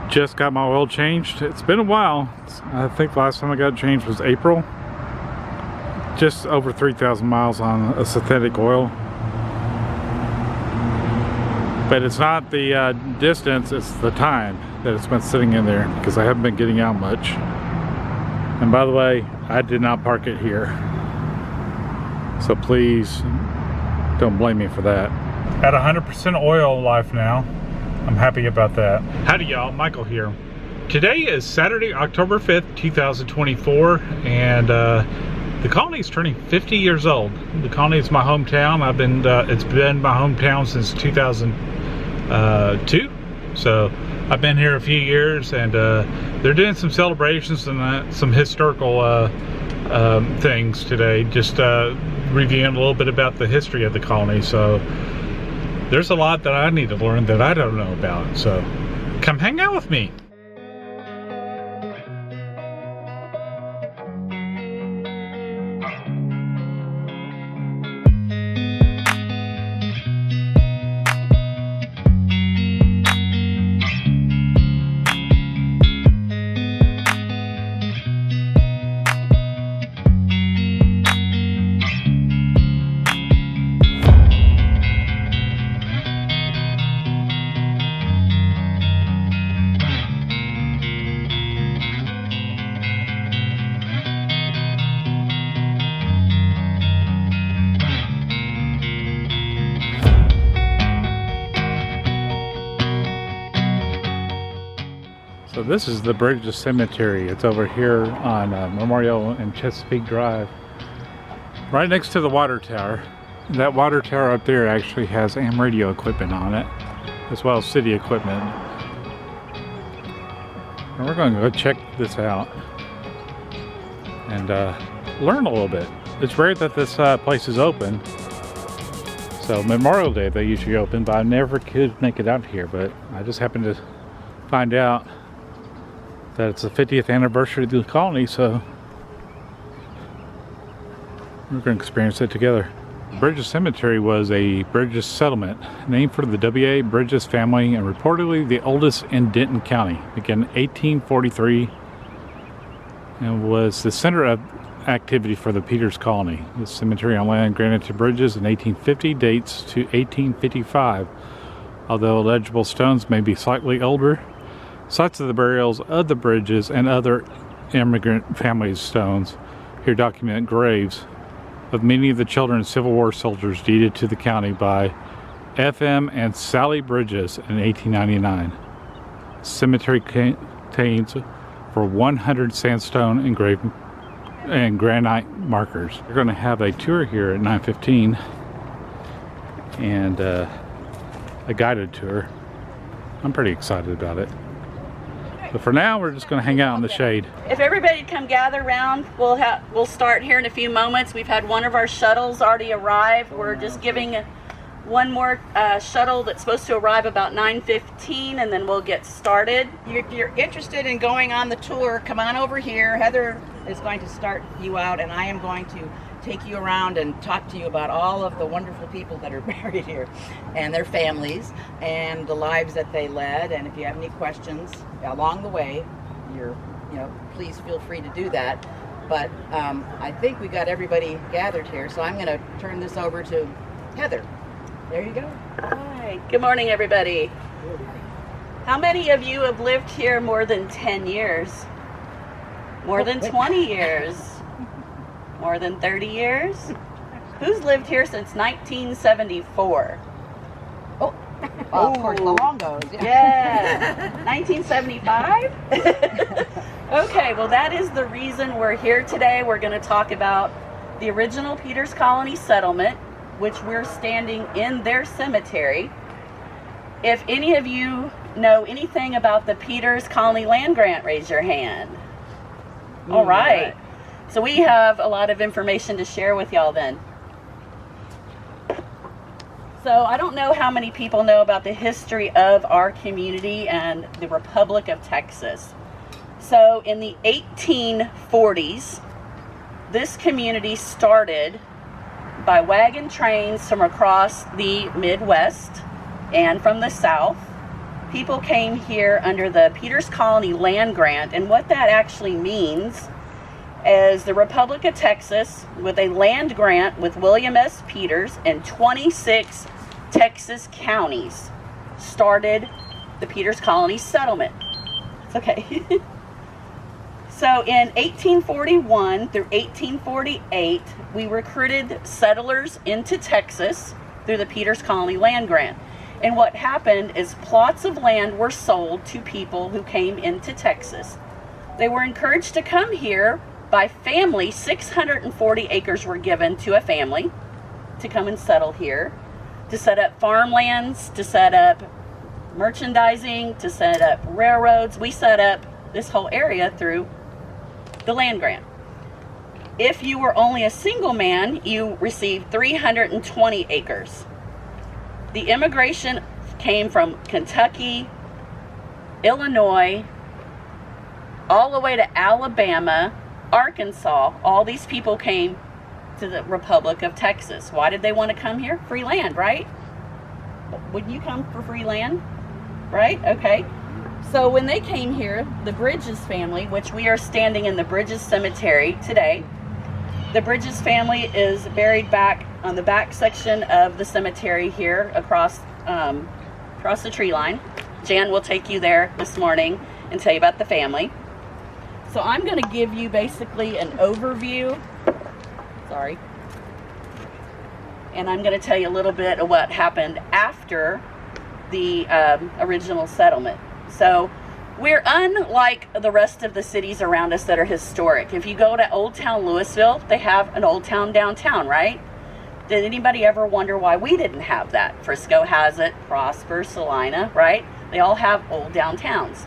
Just got my oil changed. It's been a while. I think the last time I got it changed was April. Just over 3,000 miles on a synthetic oil. But it's not the distance, it's the time that it's been sitting in there, because I haven't been getting out much. And by the way, I did not park it here, so please don't blame me for that. At 100% oil life now. I'm happy about that. Howdy y'all, Michael here. Today is Saturday, October 5th, 2024, and the colony is turning 50 years old. The colony is my hometown. It's been my hometown since 2002. So I've been here a few years, and they're doing some celebrations and some historical things today. Just reviewing a little bit about the history of the colony. So there's a lot that I need to learn that I don't know about. So come hang out with me. So this is the Bridges Cemetery. It's over here on Memorial and Chesapeake Drive, right next to the water tower. That water tower up there actually has AM radio equipment on it, as well as city equipment. And we're going to go check this out and learn a little bit. It's rare that this place is open. So Memorial Day they usually open, but I never could make it out here. But I just happened to find out that it's the 50th anniversary of the colony, so we're going to experience it together. Bridges Cemetery was a Bridges settlement named for the W.A. Bridges family and reportedly the oldest in Denton County. Began in 1843 and was the center of activity for the Peters colony. The cemetery on land granted to Bridges in 1850 dates to 1855, although illegible stones may be slightly older. Sites of the burials of the Bridges and other immigrant families' stones here document graves of many of the children of Civil War soldiers deeded to the county by F.M. and Sally Bridges in 1899. The cemetery contains for 100 sandstone engraved and granite markers. We're going to have a tour here at 9:15 and a guided tour. I'm pretty excited about it. But for now, we're just going to hang out in the shade. If everybody come gather around, we'll start here in a few moments. We've had one of our shuttles already arrive. We're just giving one more shuttle that's supposed to arrive about 9:15, and then we'll get started. If you're interested in going on the tour, come on over here. Heather is going to start you out, and I am going to take you around and talk to you about all of the wonderful people that are buried here and their families and the lives that they led. And if you have any questions along the way, please feel free to do that. But I think we got everybody gathered here, so I'm going to turn this over to Heather. There you go. Hi. Good morning, everybody. How many of you have lived here more than 10 years? More than 20 years? More than 30 years? Who's lived here since 1974? Of course, the long goes. Yeah. 1975? Okay, well that is the reason we're here today. We're going to talk about the original Peters Colony settlement, which we're standing in their cemetery. If any of you know anything about the Peters Colony land grant, raise your hand. All right. So we have a lot of information to share with y'all then. So I don't know how many people know about the history of our community and the Republic of Texas. So in the 1840s, this community started by wagon trains from across the Midwest and from the South. people came here under the Peters Colony Land Grant, and what that actually means is the Republic of Texas, with a land grant with William S. Peters and 26 Texas counties, started the Peters Colony settlement. It's okay. So in 1841 through 1848, we recruited settlers into Texas through the Peters Colony Land Grant. And what happened is plots of land were sold to people who came into Texas. They were encouraged to come here by family. 640 acres were given to a family to come and settle here, to set up farmlands, to set up merchandising, to set up railroads. We set up this whole area through the land grant. If you were only a single man, you received 320 acres. The immigration came from Kentucky, Illinois, all the way to Alabama, Arkansas. All these people came to the Republic of Texas. Why did they want to come here? Free land, right? Would you come for free land? Right? Okay. So when they came here, the Bridges family, which we are standing in the Bridges Cemetery today, the Bridges family is buried back on the back section of the cemetery here across the tree line. Jan will take you there this morning and tell you about the family. So I'm going to give you basically an overview. Sorry. And I'm going to tell you a little bit of what happened after the original settlement. So we're unlike the rest of the cities around us that are historic. If you go to Old Town Louisville, they have an Old Town downtown, right? Did anybody ever wonder why we didn't have that? Frisco has it, Prosper, Salina, right? They all have old downtowns.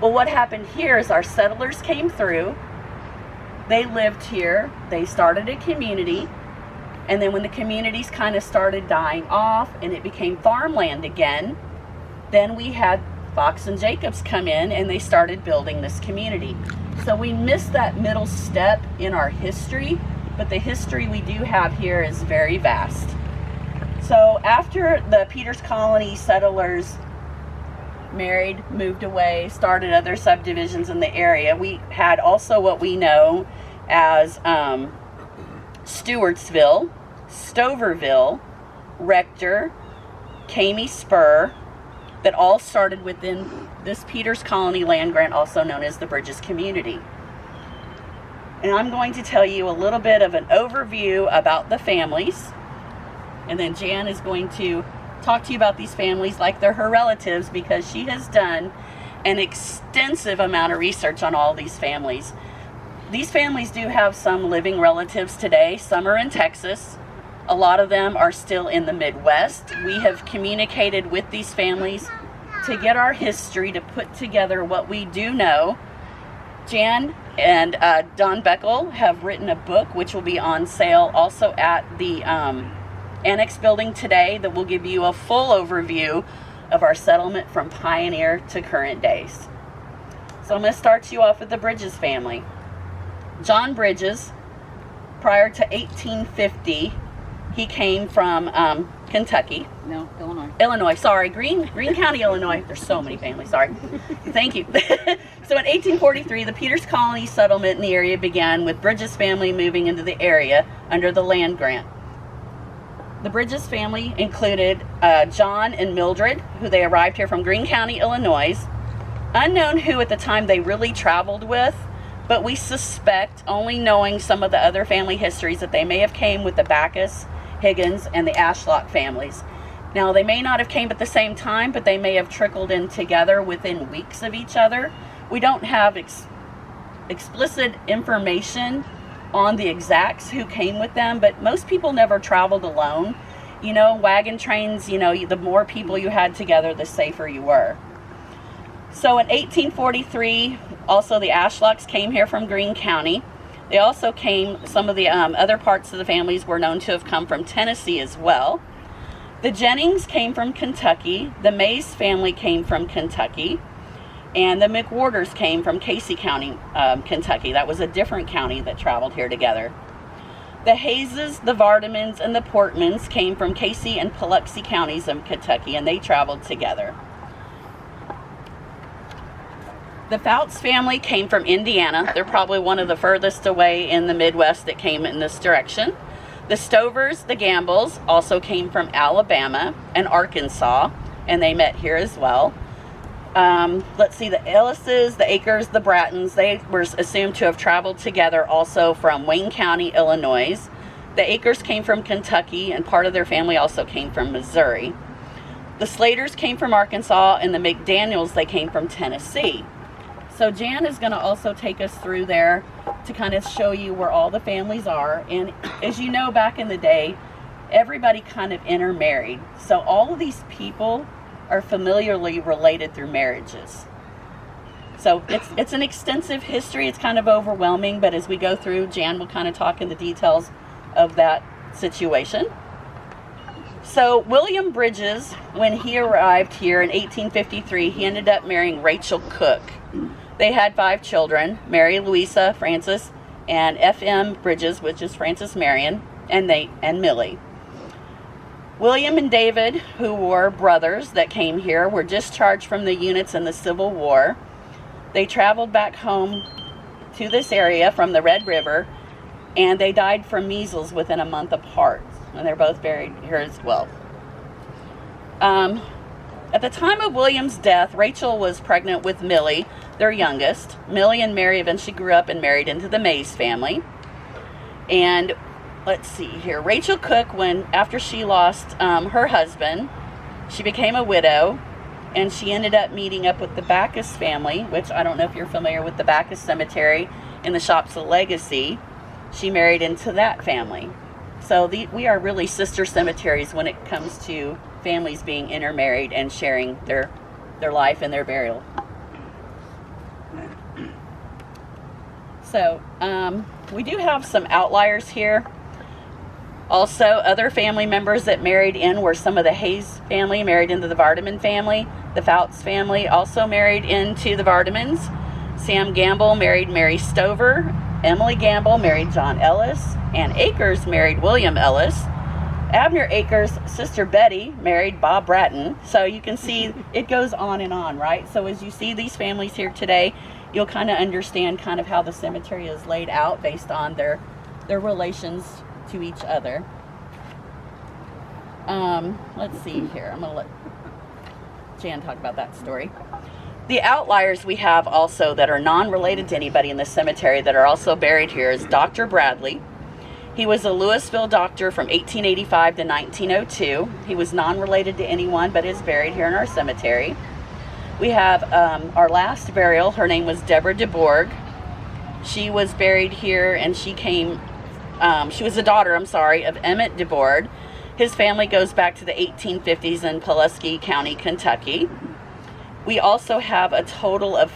Well, what happened here is our settlers came through, they lived here, they started a community, and then when the communities kind of started dying off and it became farmland again, then we had Fox and Jacobs come in and they started building this community. So we missed that middle step in our history, but the history we do have here is very vast. So after the Peters Colony settlers married, moved away, started other subdivisions in the area, we had also what we know as Stewartsville, Stoverville, Rector, Camey Spur, that all started within this Peters Colony land grant, also known as the Bridges community. And I'm going to tell you a little bit of an overview about the families, and then Jan is going to talk to you about these families like they're her relatives, because she has done an extensive amount of research on all these families. These families do have some living relatives today. Some are in Texas. A lot of them are still in the Midwest. We have communicated with these families to get our history, to put together what we do know. Jan and Don Beckel have written a book which will be on sale also at the Annex building today, that will give you a full overview of our settlement from pioneer to current days. So I'm going to start you off with the Bridges family. John Bridges, prior to 1850, he came from Kentucky. No, Illinois. Illinois, sorry. Greene County, Illinois. There's so many families, sorry. Thank you. So in 1843, the Peters Colony settlement in the area began, with Bridges family moving into the area under the land grant. The Bridges family included John and Mildred, who they arrived here from Greene County, Illinois. Unknown who at the time they really traveled with, but we suspect, only knowing some of the other family histories, that they may have came with the Backus, Higgins, and the Ashlock families. Now, they may not have came at the same time, but they may have trickled in together within weeks of each other. We don't have explicit information on the exacts who came with them, but most people never traveled alone. You know, wagon trains, you know, the more people you had together, the safer you were. So in 1843, also the Ashlocks came here from Greene County. They also came, some of the other parts of the families were known to have come from Tennessee as well. The Jennings came from Kentucky. The Mays family came from Kentucky. And the McWhorters came from Casey County, Kentucky. That was a different county that traveled here together. The Hayeses, the Vardamans, and the Portmans came from Casey and Paluxy counties of Kentucky, and they traveled together. The Fouts family came from Indiana. They're probably one of the furthest away in the Midwest that came in this direction. The Stovers, the Gambles, also came from Alabama and Arkansas, and they met here as well. Let's see, the Ellises, the Akers, the Brattons, they were assumed to have traveled together also from Wayne County, Illinois. The Akers came from Kentucky, and part of their family also came from Missouri. The Slaters came from Arkansas, and the McDaniels, they came from Tennessee. So Jan is going to also take us through there to kind of show you where all the families are. And as you know, back in the day, everybody kind of intermarried. So all of these people are familiarly related through marriages. So it's an extensive history. It's kind of overwhelming, but as we go through, Jan will kind of talk in the details of that situation. So William Bridges, when he arrived here in 1853, he ended up marrying Rachel Cook. They had 5 children, Mary Louisa, Frances, and F.M. Bridges, which is Frances Marion, and Millie. William and David, who were brothers that came here, were discharged from the units in the Civil War. They traveled back home to this area from the Red River, and they died from measles within a month apart, and they're both buried here as well. At the time of William's death, Rachel was pregnant with Millie, their youngest. Millie and Mary eventually grew up and married into the Mays family. And let's see here, Rachel Cook, after she lost her husband, she became a widow, and she ended up meeting up with the Backus family, which I don't know if you're familiar with the Backus Cemetery in the Shops of Legacy. She married into that family. So we are really sister cemeteries when it comes to families being intermarried and sharing their life and their burial. So we do have some outliers here. Also, other family members that married in were some of the Hayes family, married into the Vardaman family. The Fouts family also married into the Vardamans. Sam Gamble married Mary Stover. Emily Gamble married John Ellis. Ann Akers married William Ellis. Abner Akers' sister Betty married Bob Bratton. So you can see it goes on and on, right? So as you see these families here today, you'll kind of understand kind of how the cemetery is laid out based on their relations to each other. Let's see here. I'm going to let Jan talk about that story. The outliers we have also that are non-related to anybody in the cemetery that are also buried here is Dr. Bradley. He was a Louisville doctor from 1885 to 1902. He was non-related to anyone but is buried here in our cemetery. We have our last burial. Her name was Deborah DeBorg. She was buried here, and she was the daughter, of Emmett DeBorg. His family goes back to the 1850s in Pulaski County, Kentucky. We also have a total of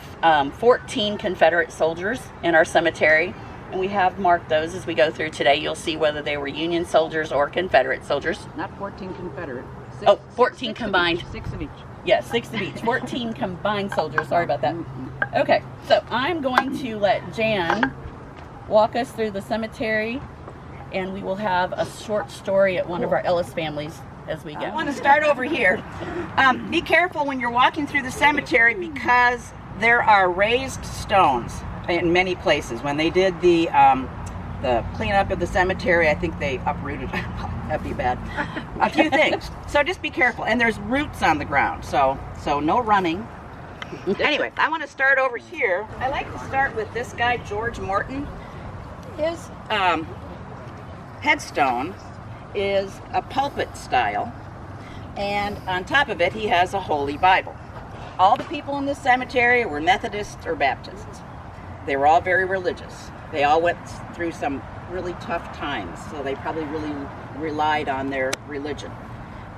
14 Confederate soldiers in our cemetery, and we have marked those as we go through today. You'll see whether they were Union soldiers or Confederate soldiers. Not 14 Confederate. 14 combined. 6 of each. Yes, 6 of each. 14 combined soldiers. Sorry about that. Okay, so I'm going to let Jan walk us through the cemetery, and we will have a short story at one of our Ellis families as we go. I want to start over here. Be careful when you're walking through the cemetery because there are raised stones in many places. When they did the cleanup of the cemetery, I think they uprooted, that'd be bad, a few things. So just be careful. And there's roots on the ground, so no running. Anyway, I want to start over here. I like to start with this guy, George Morton. His headstone is a pulpit style, and on top of it he has a Holy Bible. All the people in this cemetery were Methodists or Baptists. They were all very religious. They all went through some really tough times, so they probably really relied on their religion.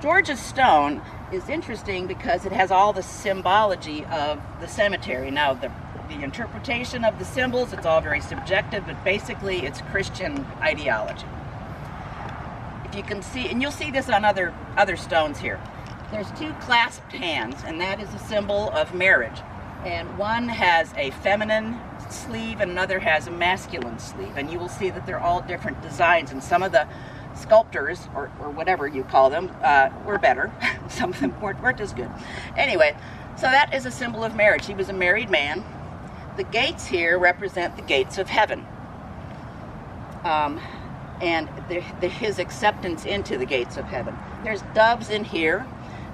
George's stone is interesting because it has all the symbology of the cemetery. Now the interpretation of the symbols, it's all very subjective, but basically it's Christian ideology. If you can see, and you'll see this on other stones here, there's 2 clasped hands, and that is a symbol of marriage. And one has a feminine sleeve and another has a masculine sleeve, and you will see that they're all different designs, and some of the sculptors, or whatever you call them, were better. Some of them weren't as good. Anyway, so that is a symbol of marriage. He was a married man, the gates here represent the gates of heaven. And his acceptance into the gates of heaven. There's doves in here,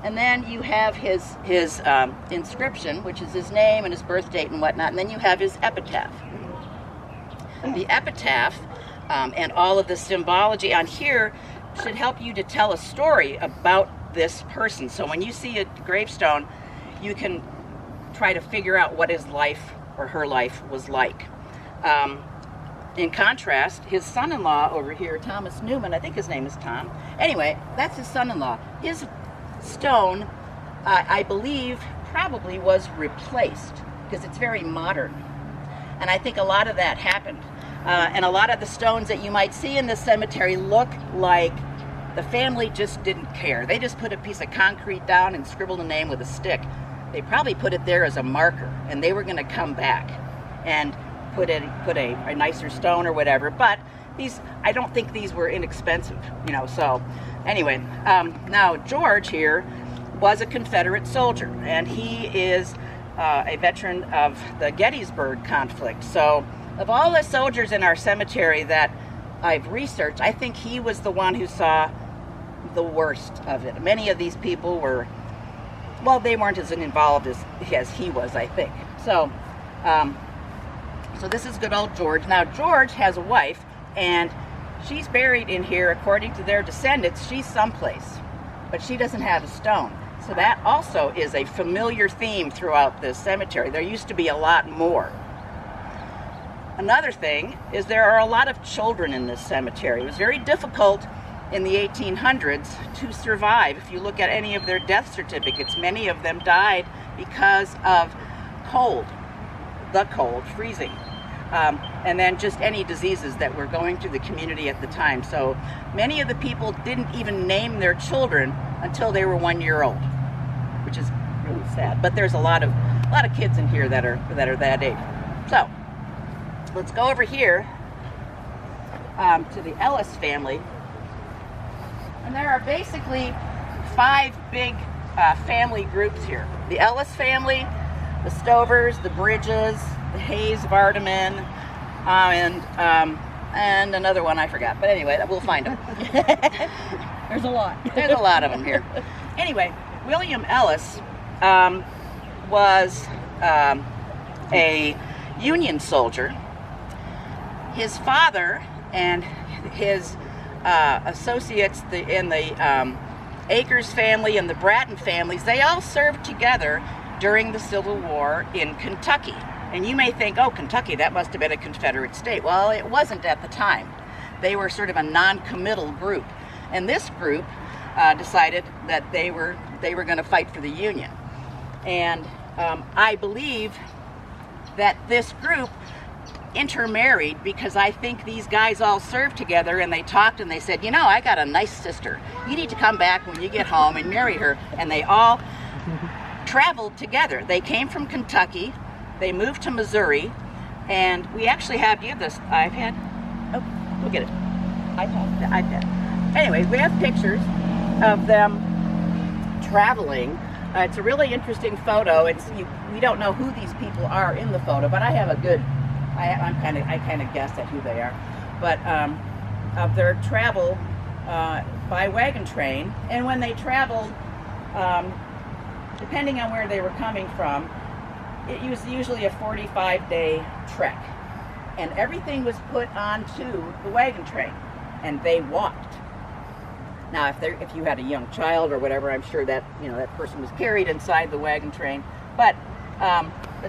and then you have his inscription, which is his name and his birth date and whatnot, and then you have his epitaph. The epitaph and all of the symbology on here should help you to tell a story about this person. So when you see a gravestone, you can try to figure out what his life or her life was like. In contrast, his son-in-law over here, Thomas Newman, I think his name is Tom. Anyway, that's his son-in-law. His stone, I believe, probably was replaced because it's very modern. And I think a lot of that happened. And a lot of the stones that you might see in this cemetery look like the family just didn't care. They just put a piece of concrete down and scribbled a name with a stick. They probably put it there as a marker, and they were going to come back and put a nicer stone or whatever. But these, I don't think these were inexpensive, you know. So anyway, now George here was a Confederate soldier, and he is a veteran of the Gettysburg conflict. So of all the soldiers in our cemetery that I've researched, I think he was the one who saw the worst of it. Many of these people were, well, they weren't as involved as he was, I think. So, so this is good old George. Now, George has a wife, and she's buried in here, according to their descendants. She's someplace, but she doesn't have a stone. So that also is a familiar theme throughout this cemetery. There used to be a lot more. Another thing is there are a lot of children in this cemetery. It was very difficult in the 1800s to survive. If you look at any of their death certificates, many of them died because of cold, freezing, and then just any diseases that were going through the community at the time. So many of the people didn't even name their children until they were 1 year old, which is really sad. But there's a lot of kids in here that are that age. So let's go over here to the Ellis family. And there are basically 5 big family groups here. The Ellis family, the Stovers, the Bridges, the Hayes Vardaman, and another one I forgot. But anyway, we'll find them. There's a lot. There's a lot of them here. Anyway, William Ellis was a Union soldier. His father and his associates in the Akers family and the Bratton families, they all served together during the Civil War in Kentucky. And you may think, oh, Kentucky, that must have been a Confederate state. Well, it wasn't at the time. They were sort of a non-committal group. And this group decided that they were going to fight for the Union. And I believe that this group intermarried because I think these guys all served together, and they talked and they said, you know, I got a nice sister. You need to come back when you get home and marry her. And they all traveled together. They came from Kentucky. They moved to Missouri. And we actually have, do you have this iPad? Oh, go get it. iPad. The iPad. Anyway, we have pictures of them traveling. It's a really interesting photo. We don't know who these people are in the photo, but I have a good, I kind of guess at who they are. But of their travel by wagon train, and when they traveled, depending on where they were coming from, it was usually a 45-day trek, and everything was put onto the wagon train, and they walked. Now, if you had a young child or whatever, I'm sure that that person was carried inside the wagon train. But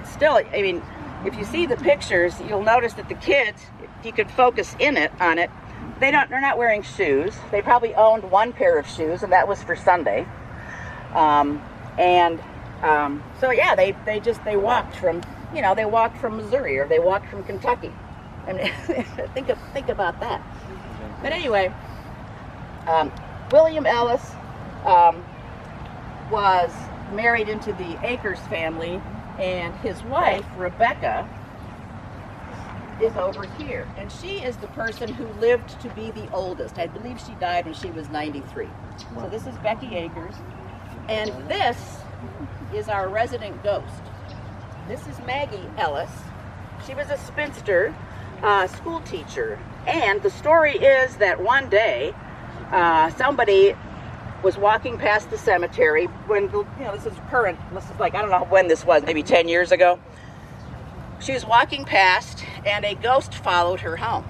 still, I mean, if you see the pictures, you'll notice that the kids, if you could focus on it, they're not wearing shoes. They probably owned one pair of shoes, and that was for Sunday. So yeah, they walked from Missouri, or they walked from Kentucky. I mean, think about that. But anyway, William Ellis was married into the Akers family, and his wife, Rebecca, is over here. And she is the person who lived to be the oldest. I believe she died when she was 93. Wow. So this is Becky Akers. And this is our resident ghost. This is Maggie Ellis. She was a spinster school teacher. And the story is that one day somebody was walking past the cemetery when, this is current, this is like, I don't know when this was, maybe 10 years ago. She was walking past and a ghost followed her home.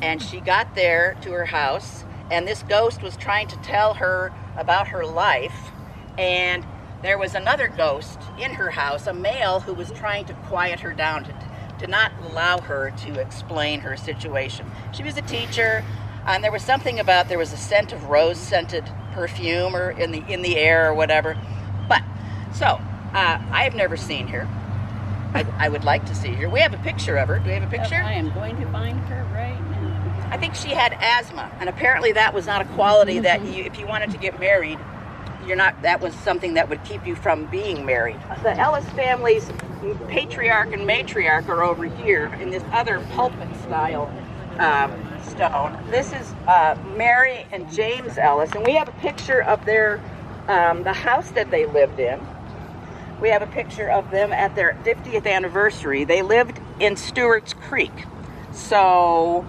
And she got there to her house, and this ghost was trying to tell her about her life. And there was another ghost in her house, a male, who was trying to quiet her down, to not allow her to explain her situation. She was a teacher, and there was something about, there was a scent of rose-scented perfume or in the air or whatever. But, so, I have never seen her. I would like to see her. We have a picture of her. Do we have a picture? I am going to find her right now. I think she had asthma, and apparently that was not a quality that you, if you wanted to get married, that was something that would keep you from being married. The Ellis family's patriarch and matriarch are over here in this other pulpit style stone. This is Mary and James Ellis, and we have a picture of their the house that they lived in. We have a picture of them at their 50th anniversary. They lived in Stewart's Creek, so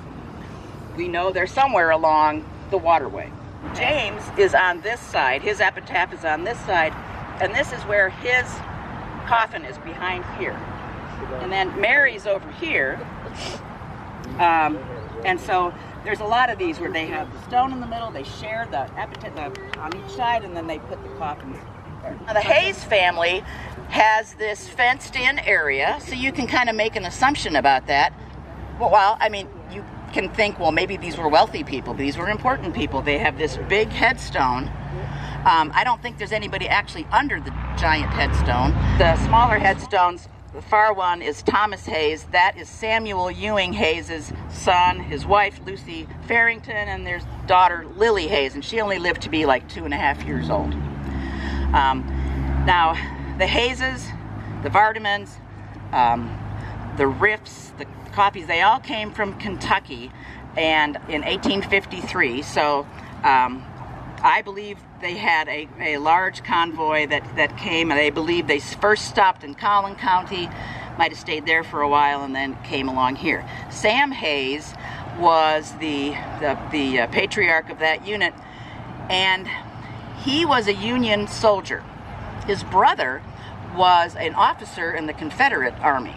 we know they're somewhere along the waterway. James is on this side. His epitaph is on this side, and this is where his coffin is, behind here. And then Mary's over here. And so there's a lot of these where they have the stone in the middle, they share the epitaph on each side, and then they put the coffins there. Now, the Hayes family has this fenced-in area, so you can kind of make an assumption about that. Well, I mean, you can think, well, maybe these were wealthy people. These were important people. They have this big headstone. I don't think there's anybody actually under the giant headstone. The smaller headstones, the far one is Thomas Hayes. That is Samuel Ewing Hayes' son, his wife, Lucy Farrington, and their daughter, Lily Hayes, and she only lived to be like 2.5 years old. Now, the Hayeses, the Vardemans, the Riffs, the Coffees, they all came from Kentucky, and in 1853, so I believe they had a large convoy that came, and they believe they first stopped in Collin County, might have stayed there for a while, and then came along here. Sam Hayes was the patriarch of that unit, and he was a Union soldier. His brother was an officer in the Confederate Army.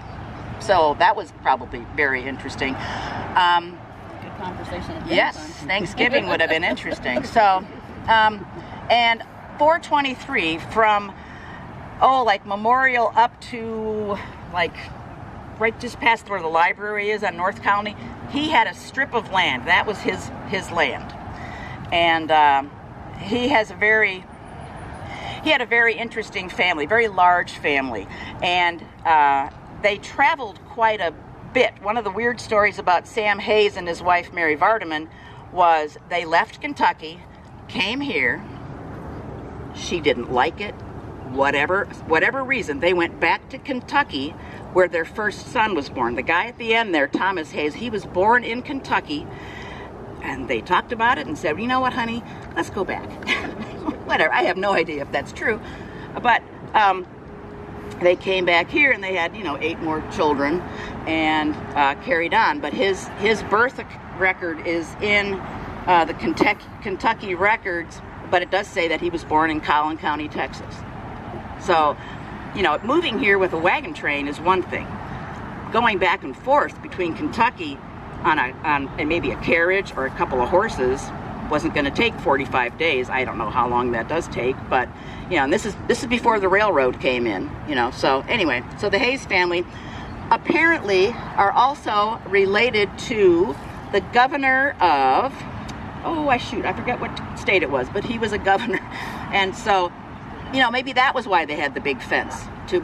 So that was probably very interesting. Good conversation. Yes, Thanksgiving would have been interesting. So, and 423 from, like Memorial up to, like, right just past where the library is on North County, he had a strip of land. That was his land. And he had a very interesting family, very large family. And they traveled quite a bit. One of the weird stories about Sam Hayes and his wife Mary Vardaman was they left Kentucky, came here, she didn't like it, whatever reason, they went back to Kentucky where their first son was born. The guy at the end there, Thomas Hayes, he was born in Kentucky, and they talked about it and said, you know what, honey, let's go back. Whatever, I have no idea if that's true, but they came back here and they had, 8 more children and carried on. But his birth record is in the Kentucky records, but it does say that he was born in Collin County, Texas. So, moving here with a wagon train is one thing. Going back and forth between Kentucky on maybe a carriage or a couple of horses wasn't going to take 45 days. I don't know how long that does take, but and this is before the railroad came in, So anyway, so the Hayes family apparently are also related to the governor of, I forget what state it was, but he was a governor, and so maybe that was why they had the big fence to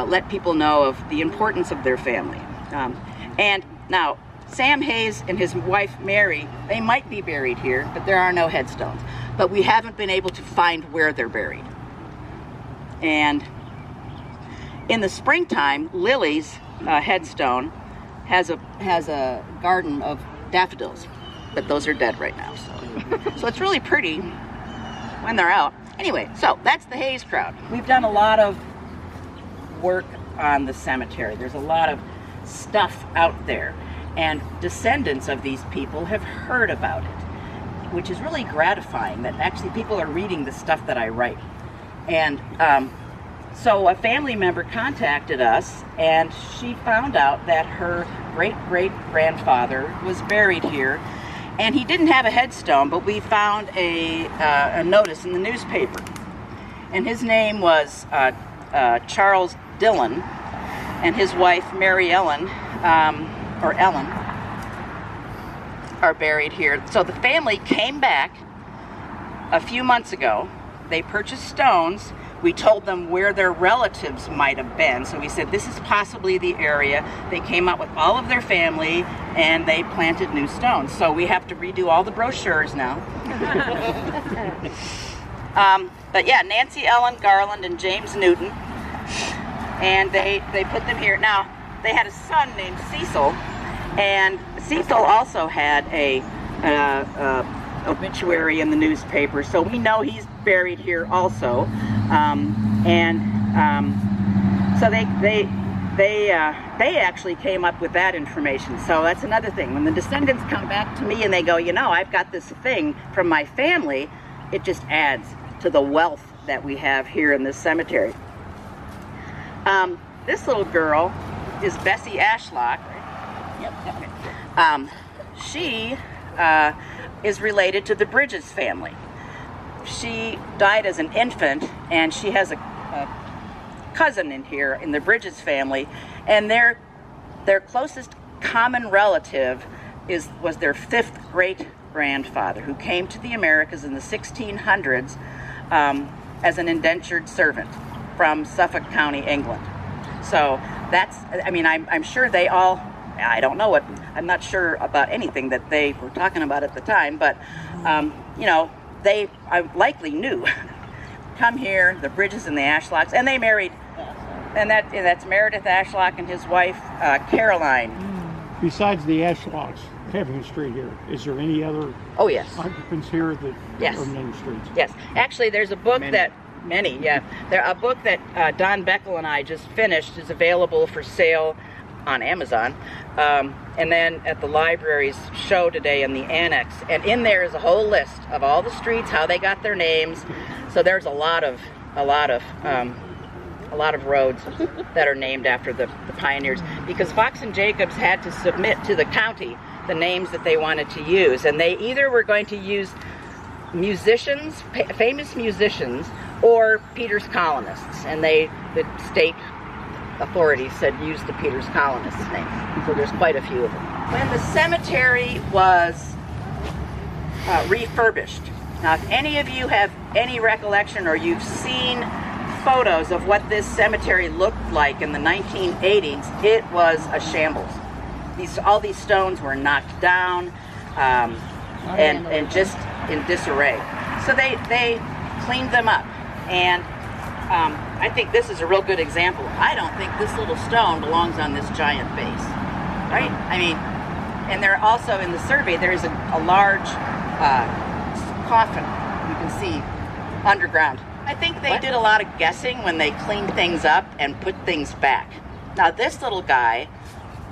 let people know of the importance of their family. And now, Sam Hayes and his wife Mary, they might be buried here, but there are no headstones. But we haven't been able to find where they're buried. And in the springtime, Lily's headstone has a garden of daffodils, but those are dead right now. So it's really pretty when they're out. Anyway, so that's the Hayes crowd. We've done a lot of work on the cemetery. There's a lot of stuff out there, and descendants of these people have heard about it, which is really gratifying that actually people are reading the stuff that I write. And so a family member contacted us, and she found out that her great-great-grandfather was buried here, and he didn't have a headstone, but we found a notice in the newspaper. And his name was Charles Dillon, and his wife Mary Ellen, or Ellen, are buried here. So the family came back a few months ago. They purchased stones. We told them where their relatives might have been. So we said, this is possibly the area. They came up with all of their family, and they planted new stones. So we have to redo all the brochures now. But yeah, Nancy Ellen Garland and James Newton. And they put them here. Now, they had a son named Cecil, and Cecil also had a obituary in the newspaper, so we know he's buried here also. So they actually came up with that information. So that's another thing. When the descendants come back to me and they go, you know, I've got this thing from my family, it just adds to the wealth that we have here in this cemetery. This little girl is Bessie Ashlock. Yep. She is related to the Bridges family. She died as an infant, and she has a cousin in here in the Bridges family, and their closest common relative was their fifth great-grandfather, who came to the Americas in the 1600s as an indentured servant from Suffolk County, England. So that's, I mean, I'm sure they all, I don't know what, I'm not sure about anything that they were talking about at the time, but, you know, they likely knew. Come here, the Bridges and the Ashlocks, and they married, and that's Meredith Ashlock and his wife, Caroline. Besides the Ashlocks, Paving Street here, is there any other occupants here that are named streets? Yes, actually there's a book a book that Don Beckel and I just finished is available for sale on Amazon, and then at the library's show today in the annex, and in there is a whole list of all the streets, how they got their names. So there's a lot of roads that are named after the pioneers, because Fox and Jacobs had to submit to the county the names that they wanted to use, and they either were going to use musicians, famous musicians, or Peters colonists, and the state authorities said use the Peters colonists' name. So there's quite a few of them. When the cemetery was refurbished, now if any of you have any recollection or you've seen photos of what this cemetery looked like in the 1980s, it was a shambles. All these stones were knocked down and just in disarray. So they cleaned them up, and I think this is a real good example. I don't think this little stone belongs on this giant base, right? I mean, and there also in the survey there is a large coffin you can see underground. I think they did a lot of guessing when they cleaned things up and put things back. Now this little guy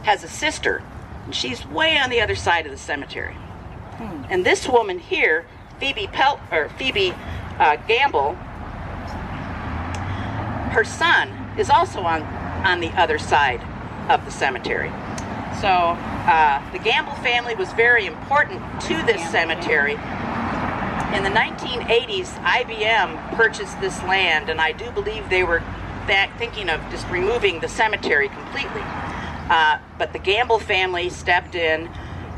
has a sister, and she's way on the other side of the cemetery. And this woman here, Phoebe Gamble, her son is also on the other side of the cemetery. So the Gamble family was very important to this cemetery. In the 1980s, IBM purchased this land, and I do believe they were thinking of just removing the cemetery completely. But the Gamble family stepped in,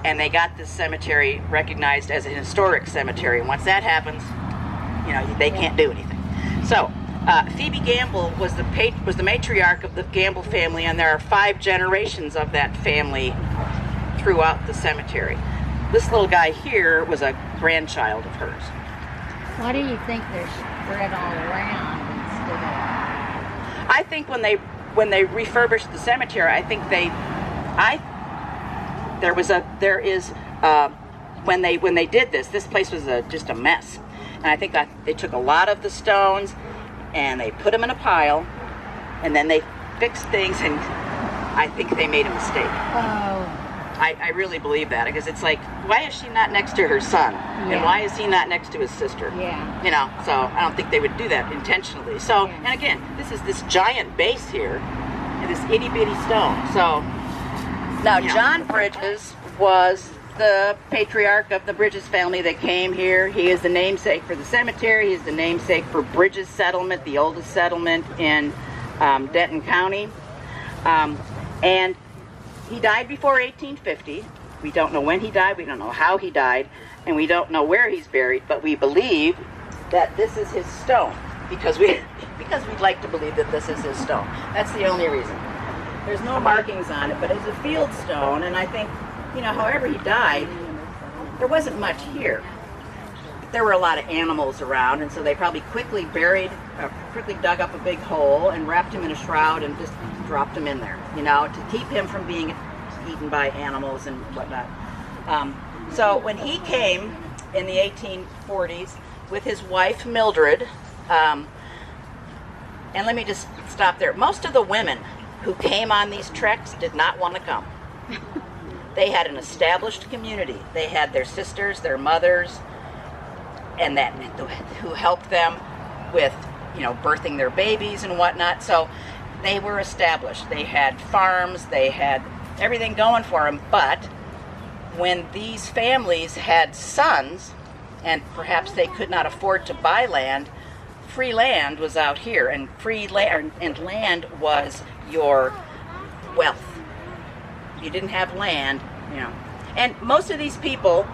and they got this cemetery recognized as a historic cemetery. And once that happens, you know, they can't do anything. So Phoebe Gamble was the matriarch of the Gamble family, and there are 5 generations of that family throughout the cemetery. This little guy here was a grandchild of hers. Why do you think they're spread all around instead of? I think when they refurbished the cemetery, I think when they did this place was just a mess, and I think that they took a lot of the stones and they put them in a pile, and then they fixed things, and I think they made a mistake. Oh. I really believe that, because it's like, why is she not next to her son? Yeah. And why is he not next to his sister? Yeah. You know, so I don't think they would do that intentionally. So, and again, this is this giant base here, and this itty bitty stone. So, now John Bridges was the patriarch of the Bridges family that came here. He is the namesake for the cemetery. He's the namesake for Bridges Settlement, the oldest settlement in Denton County. And he died before 1850. We don't know when he died, we don't know how he died, and we don't know where he's buried, but we believe that this is his stone, because we'd like to believe that this is his stone. That's the only reason. There's no markings on it, but it's a field stone, and I think, you know, however he died, there wasn't much here. There were a lot of animals around, and so they probably quickly dug up a big hole and wrapped him in a shroud and just dropped him in there, you know, to keep him from being eaten by animals and whatnot. So when he came in the 1840s with his wife Mildred, and let me just stop there. Most of the women who came on these treks did not want to come. They had an established community. They had their sisters, their mothers, and that who helped them with, you know, birthing their babies and whatnot. So they were established. They had farms, they had everything going for them. But when these families had sons, and perhaps they could not afford to buy land, free land was out here, and land was your wealth. If you didn't have land, you know. And most of these people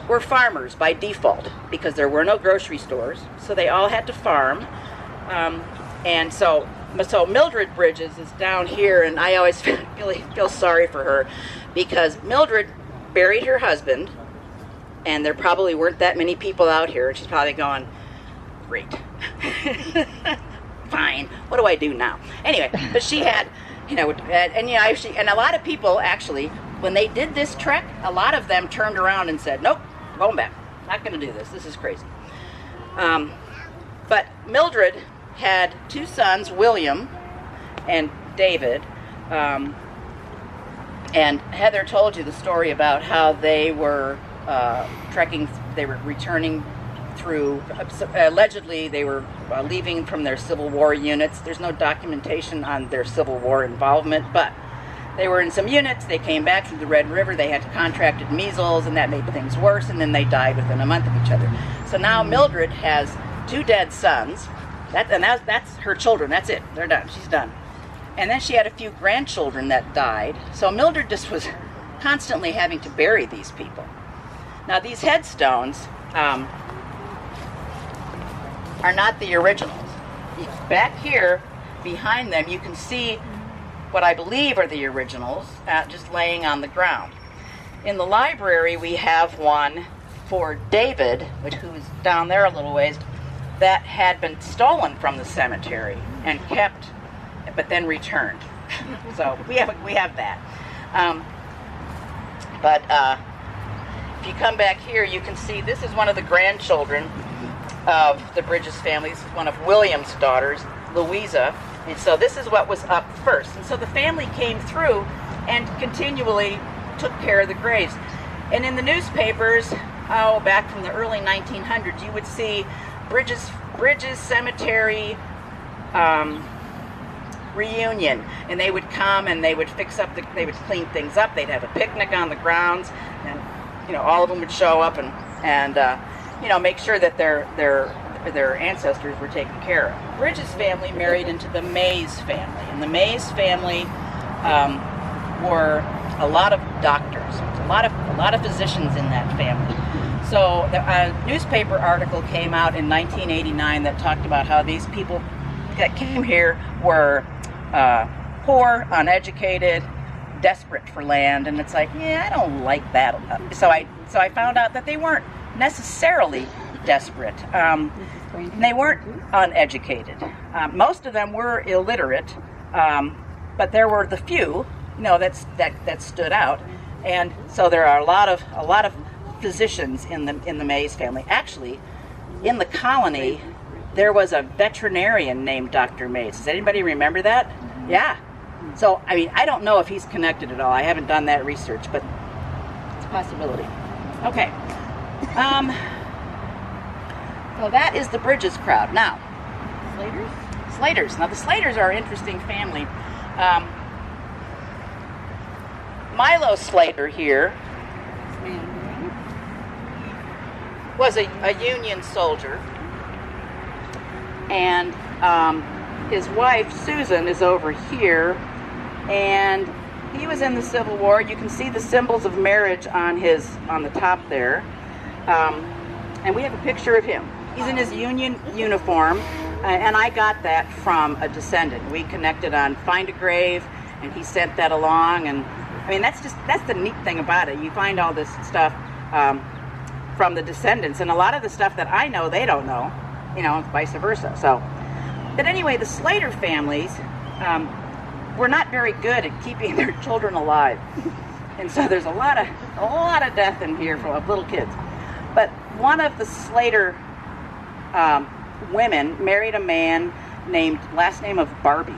were farmers by default, because there were no grocery stores, so they all had to farm. And so Mildred Bridges is down here, and I always feel sorry for her, because Mildred buried her husband, and there probably weren't that many people out here, and she's probably going, great. Fine, what do I do now? Anyway, but she had, you know, and a lot of people actually, when they did this trek, a lot of them turned around and said, nope, going back, not going to do this, this is crazy. But Mildred had two sons, William and David, and Heather told you the story about how they were trekking, they were returning through, allegedly they were leaving from their Civil War units. There's no documentation on their Civil War involvement, but they were in some units, they came back through the Red River, they had contracted measles, and that made things worse, and then they died within a month of each other. So now Mildred has two dead sons, that's her children, that's it, they're done, she's done. And then she had a few grandchildren that died, so Mildred just was constantly having to bury these people. Now these headstones are not the originals. Back here, behind them, you can see what I believe are the originals, just laying on the ground. In the library, we have one for David, who is down there a little ways, that had been stolen from the cemetery and kept, but then returned. So we have that. But if you come back here, you can see this is one of the grandchildren of the Bridges family. This is one of William's daughters, Louisa. And so this is what was up first. And so the family came through and continually took care of the graves. And in the newspapers, back from the early 1900s, you would see Bridges Cemetery reunion. And they would come and they would they would clean things up. They'd have a picnic on the grounds. And, you know, all of them would show up and you know, make sure that their ancestors were taken care of. Bridges family married into the Mays family, and the Mays family were a lot of doctors, a lot of physicians in that family. So a newspaper article came out in 1989 that talked about how these people that came here were poor, uneducated, desperate for land, and it's like, yeah, I don't like that. So I found out that they weren't necessarily desperate. They weren't uneducated. Most of them were illiterate, but there were the few, you know, that stood out. And so there are a lot of physicians in the Mays family. Actually, in the colony, there was a veterinarian named Dr. Mays. Does anybody remember that? Yeah. So, I mean, I don't know if he's connected at all. I haven't done that research, but it's a possibility. Okay. So that is the Bridges crowd. Now, Slaters. Now, the Slaters are an interesting family. Milo Slater here was a Union soldier, and his wife Susan is over here, and he was in the Civil War. You can see the symbols of marriage on the top there, and we have a picture of him. He's in his Union uniform, and I got that from a descendant. We connected on Find a Grave, and he sent that along, and I mean that's the neat thing about it. You find all this stuff from the descendants, and a lot of the stuff that I know they don't know, vice versa. So, but anyway, the Slater families were not very good at keeping their children alive, and so there's a lot of death in here of little kids. But one of the Slater women married a man named last name of Barbie,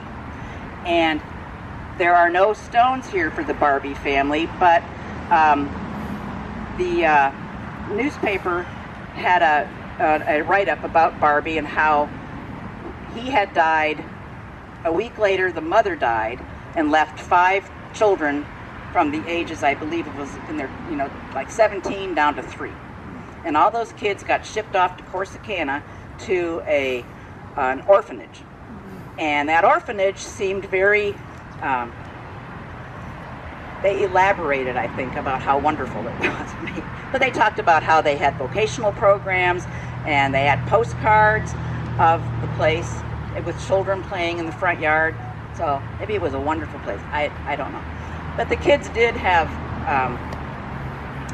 and there are no stones here for the Barbie family, but the newspaper had a write-up about Barbie and how he had died. A week later, the mother died and left 5 children from the ages, I believe it was in their, like 17 down to 3. And all those kids got shipped off to Corsicana to an orphanage. And that orphanage seemed very, they elaborated, I think, about how wonderful it was. But they talked about how they had vocational programs, and they had postcards of the place with children playing in the front yard. So maybe it was a wonderful place. I don't know. But the kids did have,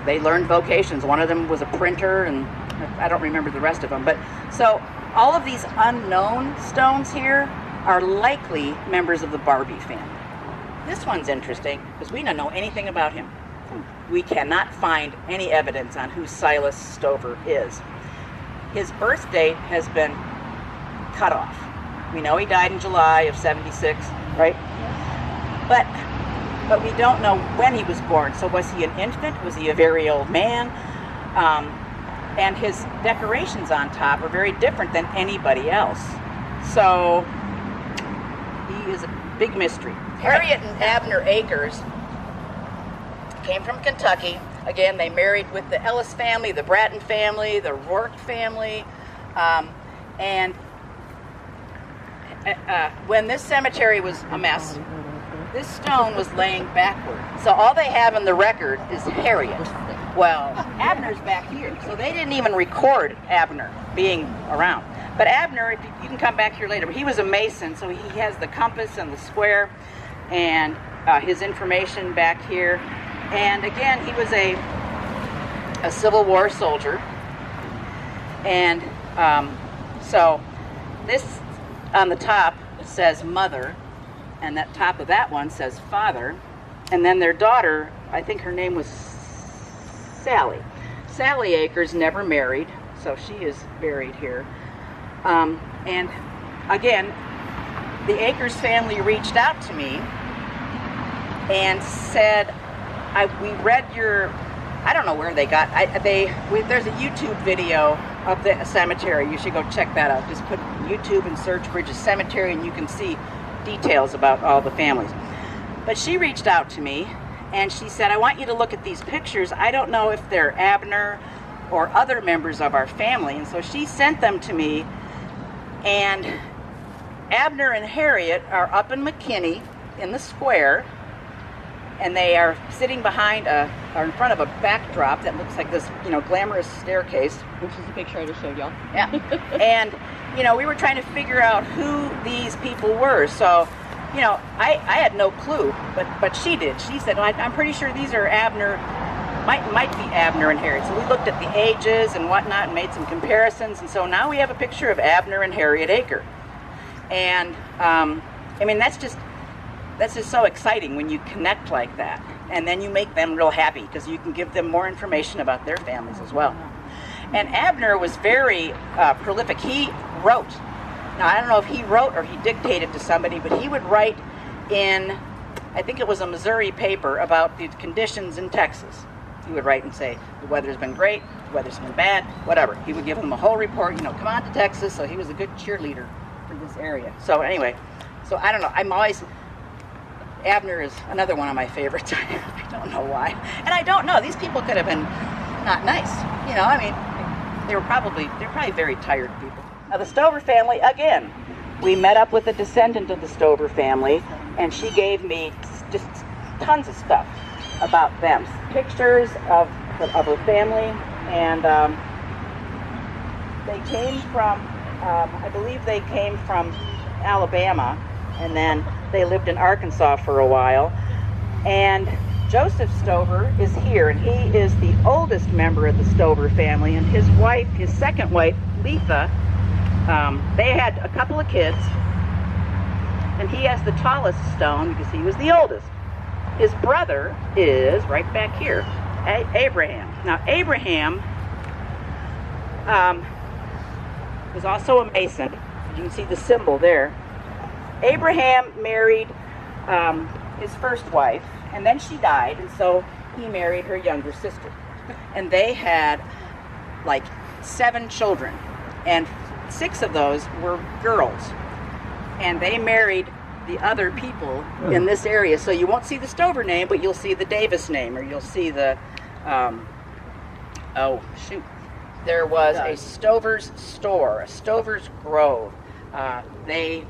they learned vocations. One of them was a printer, and I don't remember the rest of them. But so all of these unknown stones here are likely members of the Barbie family. This one's interesting because we don't know anything about him. We cannot find any evidence on who Silas Stover is. His birth date has been cut off. We know he died in July of 76, right? But we don't know when he was born. So was he an infant? Was he a very old man? And his decorations on top are very different than anybody else. So he is a big mystery. Harriet and Abner Akers came from Kentucky. Again, they married with the Ellis family, the Bratton family, the Rourke family. And when this cemetery was a mess, this stone was laying backward. So all they have in the record is Harriet. Well, Abner's back here, so they didn't even record Abner being around. But Abner, if you can come back here later, but he was a Mason, so he has the compass and the square and his information back here. And again, he was a Civil War soldier. And so this on the top says mother, and that top of that one says father. And then their daughter, I think her name was Sally. Sally Akers never married, so she is buried here. And again, the Akers family reached out to me and said, we read your, I don't know where they got, there's a YouTube video of the cemetery. You should go check that out. Just put YouTube and search Bridges Cemetery, and you can see details about all the families. But she reached out to me, and she said, I want you to look at these pictures. I don't know if they're Abner or other members of our family. And so she sent them to me, and Abner and Harriet are up in McKinney in the square, and they are sitting behind or in front of a backdrop that looks like this, glamorous staircase. Which is the picture I just showed y'all. Yeah. And, we were trying to figure out who these people were. So, I had no clue, but she did. She said, well, I'm pretty sure these are Abner, might be Abner and Harriet. So we looked at the ages and whatnot and made some comparisons. And so now we have a picture of Abner and Harriet Aker. And, that's just so exciting when you connect like that. And then you make them real happy because you can give them more information about their families as well. And Abner was very prolific. He wrote. Now, I don't know if he wrote or he dictated to somebody, but he would write in, I think it was a Missouri paper, about the conditions in Texas. He would write and say, the weather's been great, the weather's been bad, whatever. He would give them a whole report, come on to Texas. So he was a good cheerleader for this area. So anyway, so I don't know. Abner is another one of my favorites. I don't know why. And I don't know. These people could have been not nice. They're probably very tired people. Now the Stover family, again, we met up with a descendant of the Stover family, and she gave me just tons of stuff about them. Pictures of her family, and they came from, I believe they came from Alabama, and then they lived in Arkansas for a while. And Joseph Stover is here, and he is the oldest member of the Stover family, and his wife, his second wife, Letha, they had a couple of kids, and he has the tallest stone because he was the oldest. His brother is right back here, Abraham. Now Abraham was also a Mason. You can see the symbol there. Abraham married his first wife, and then she died, and so he married her younger sister. And they had like 7 children, and 6 of those were girls. And they married the other people in this area. So you won't see the Stover name, but you'll see the Davis name, or you'll see the, there was a Stover's store, a Stover's Grove. They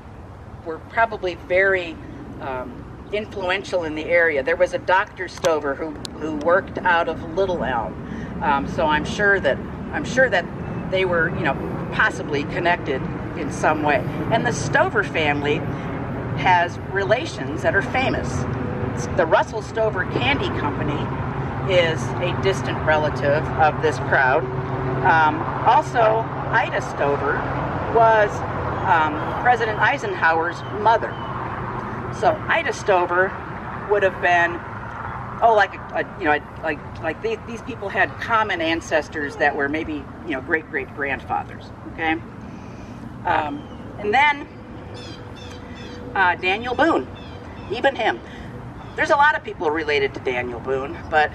were probably very influential in the area. There was a Dr. Stover who worked out of Little Elm. So I'm sure that they were, possibly connected in some way. And the Stover family has relations that are famous. The Russell Stover Candy Company is a distant relative of this crowd. Also, Ida Stover was President Eisenhower's mother. So Ida Stover would have been, these people had common ancestors that were maybe, great-great-grandfathers, okay? And then Daniel Boone, even him. There's a lot of people related to Daniel Boone, but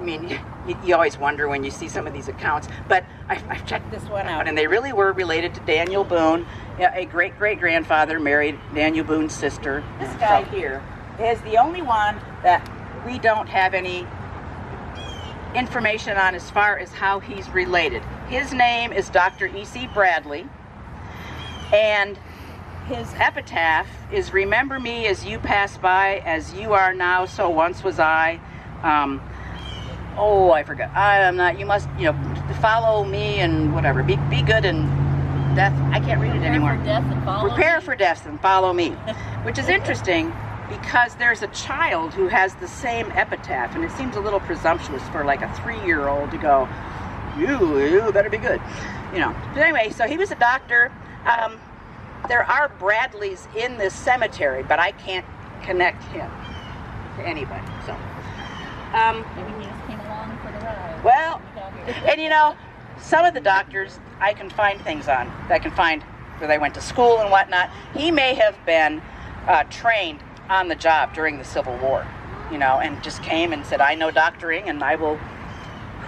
you always wonder when you see some of these accounts. But I've checked this one out, and they really were related to Daniel Boone. A great-great-grandfather married Daniel Boone's sister. This guy here is the only one that we don't have any information on as far as how he's related. His name is Dr. E.C. Bradley, and his epitaph is, "Remember me as you pass by, as you are now, so once was I." I forgot. I am not. You must, follow me and whatever. Be good in death. I can't read it anymore. Prepare for death and follow me, which is interesting because there's a child who has the same epitaph, and it seems a little presumptuous for like a 3-year-old to go, "You better be good," But anyway, so he was a doctor. There are Bradleys in this cemetery, but I can't connect him to anybody. So, Maybe he just came along for the ride. Well, and some of the doctors I can find things on. I can find where they went to school and whatnot. He may have been trained on the job during the Civil War, and just came and said, "I know doctoring, and I will."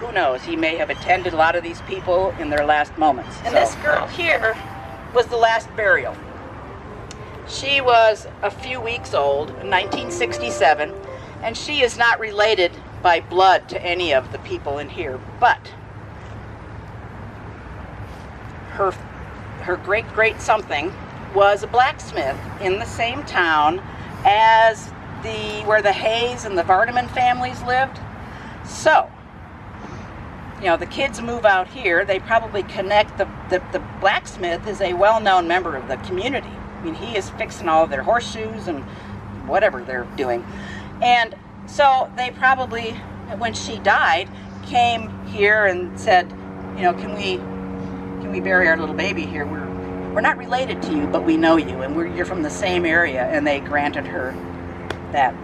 Who knows? He may have attended a lot of these people in their last moments. And this girl here was the last burial. She was a few weeks old in 1967, and she is not related by blood to any of the people in here, but her great something was a blacksmith in the same town as where the Hayes and the Vardaman families lived. So the kids move out here, they probably connect. The blacksmith is a well-known member of the community. He is fixing all of their horseshoes and whatever they're doing. And so they probably, when she died, came here and said, can we bury our little baby here? We're not related to you, but we know you, and you're from the same area. And they granted her that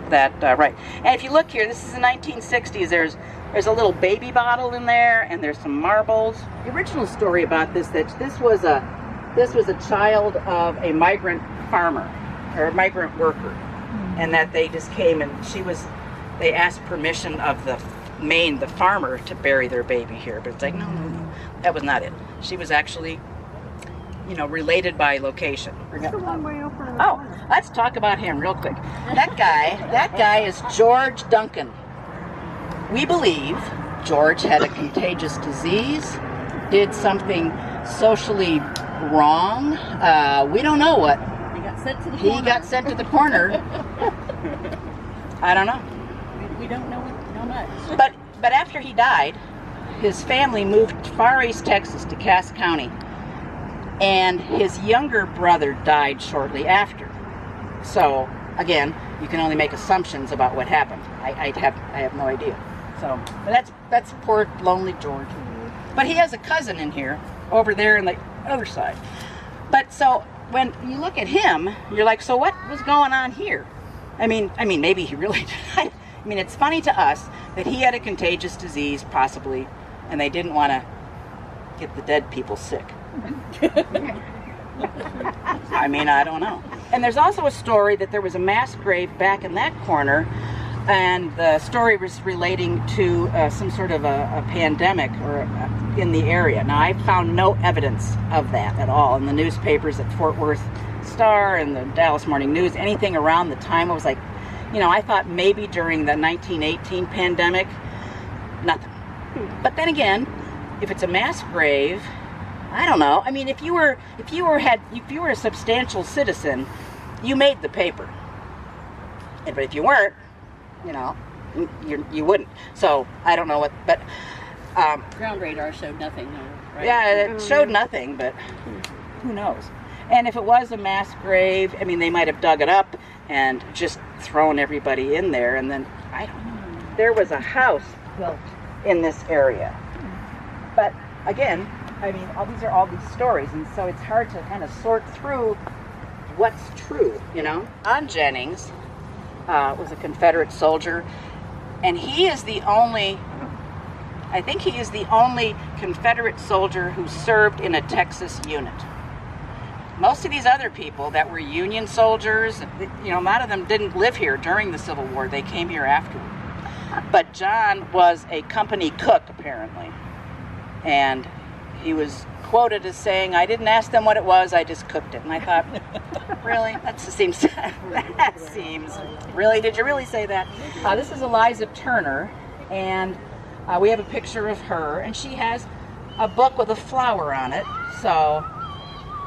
right. And if you look here, this is the 1960s. There's a little baby bottle in there, and there's some marbles. The original story about this was a child of a migrant farmer or a migrant worker, and that they just came and they asked permission of the farmer to bury their baby here, but it's like, no, that was not it. She was actually, related by location. Oh, let's talk about him real quick. That guy is George Duncan. We believe George had a contagious disease, did something socially wrong. We don't know what. He got sent to the He corner. got sent to the corner. I don't know. We don't know much. But after he died, his family moved to Far East Texas to Cass County, and his younger brother died shortly after. So again, you can only make assumptions about what happened. I have no idea. So but that's poor lonely George. But he has a cousin in here, over there on the other side. But so when you look at him, you're like, so what was going on here? I mean, maybe he really died. I mean, it's funny to us that he had a contagious disease, possibly, and they didn't want to get the dead people sick. I mean, I don't know. And there's also a story that there was a mass grave back in that corner, and the story was relating to some sort of a pandemic or in the area. Now, I found no evidence of that at all in the newspapers at Fort Worth Star and the Dallas Morning News, anything around the time. I was like, I thought maybe during the 1918 pandemic, nothing. But then again, if it's a mass grave, I don't know. I mean, if you were a substantial citizen, you made the paper. But if you weren't, you wouldn't. So I don't know what, but Ground radar showed nothing, right? yeah, it showed nothing, but who knows? And if it was a mass grave, I mean, they might have dug it up and just thrown everybody in there, and then I don't know. There was a house built in this area, but again, I mean, these are all these stories, and so it's hard to kind of sort through what's true, John Jennings was a Confederate soldier, and I think he is the only Confederate soldier who served in a Texas unit. Most of these other people that were Union soldiers, a lot of them didn't live here during the Civil War. They came here afterward. But John was a company cook, apparently. And he was quoted as saying, "I didn't ask them what it was, I just cooked it." And I thought, really? That seems, really? Did you really say that? This is Eliza Turner, and we have a picture of her, and she has a book with a flower on it, so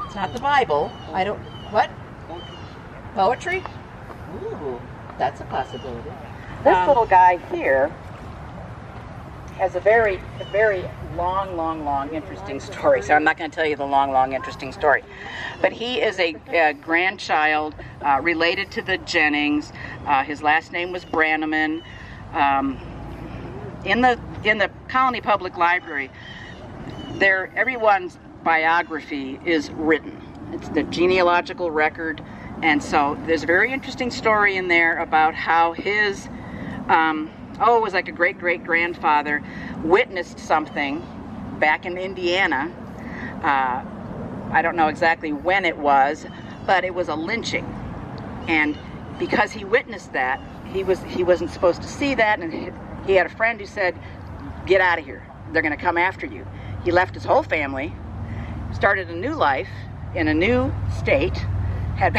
it's not the Bible. What? Poetry? Ooh, that's a possibility. This little guy here has a very long, interesting story. So I'm not going to tell you the long, interesting story. But he is a grandchild related to the Jennings. His last name was Brannaman. In the Colony Public Library, everyone's biography is written. It's the genealogical record, and so there's a very interesting story in there about how his it was like a great-great-grandfather witnessed something back in Indiana. I don't know exactly when it was, but it was a lynching, and because he witnessed that, he wasn't supposed to see that, and he had a friend who said, "Get out of here, they're going to come after you." He left his whole family, started a new life in a new state, had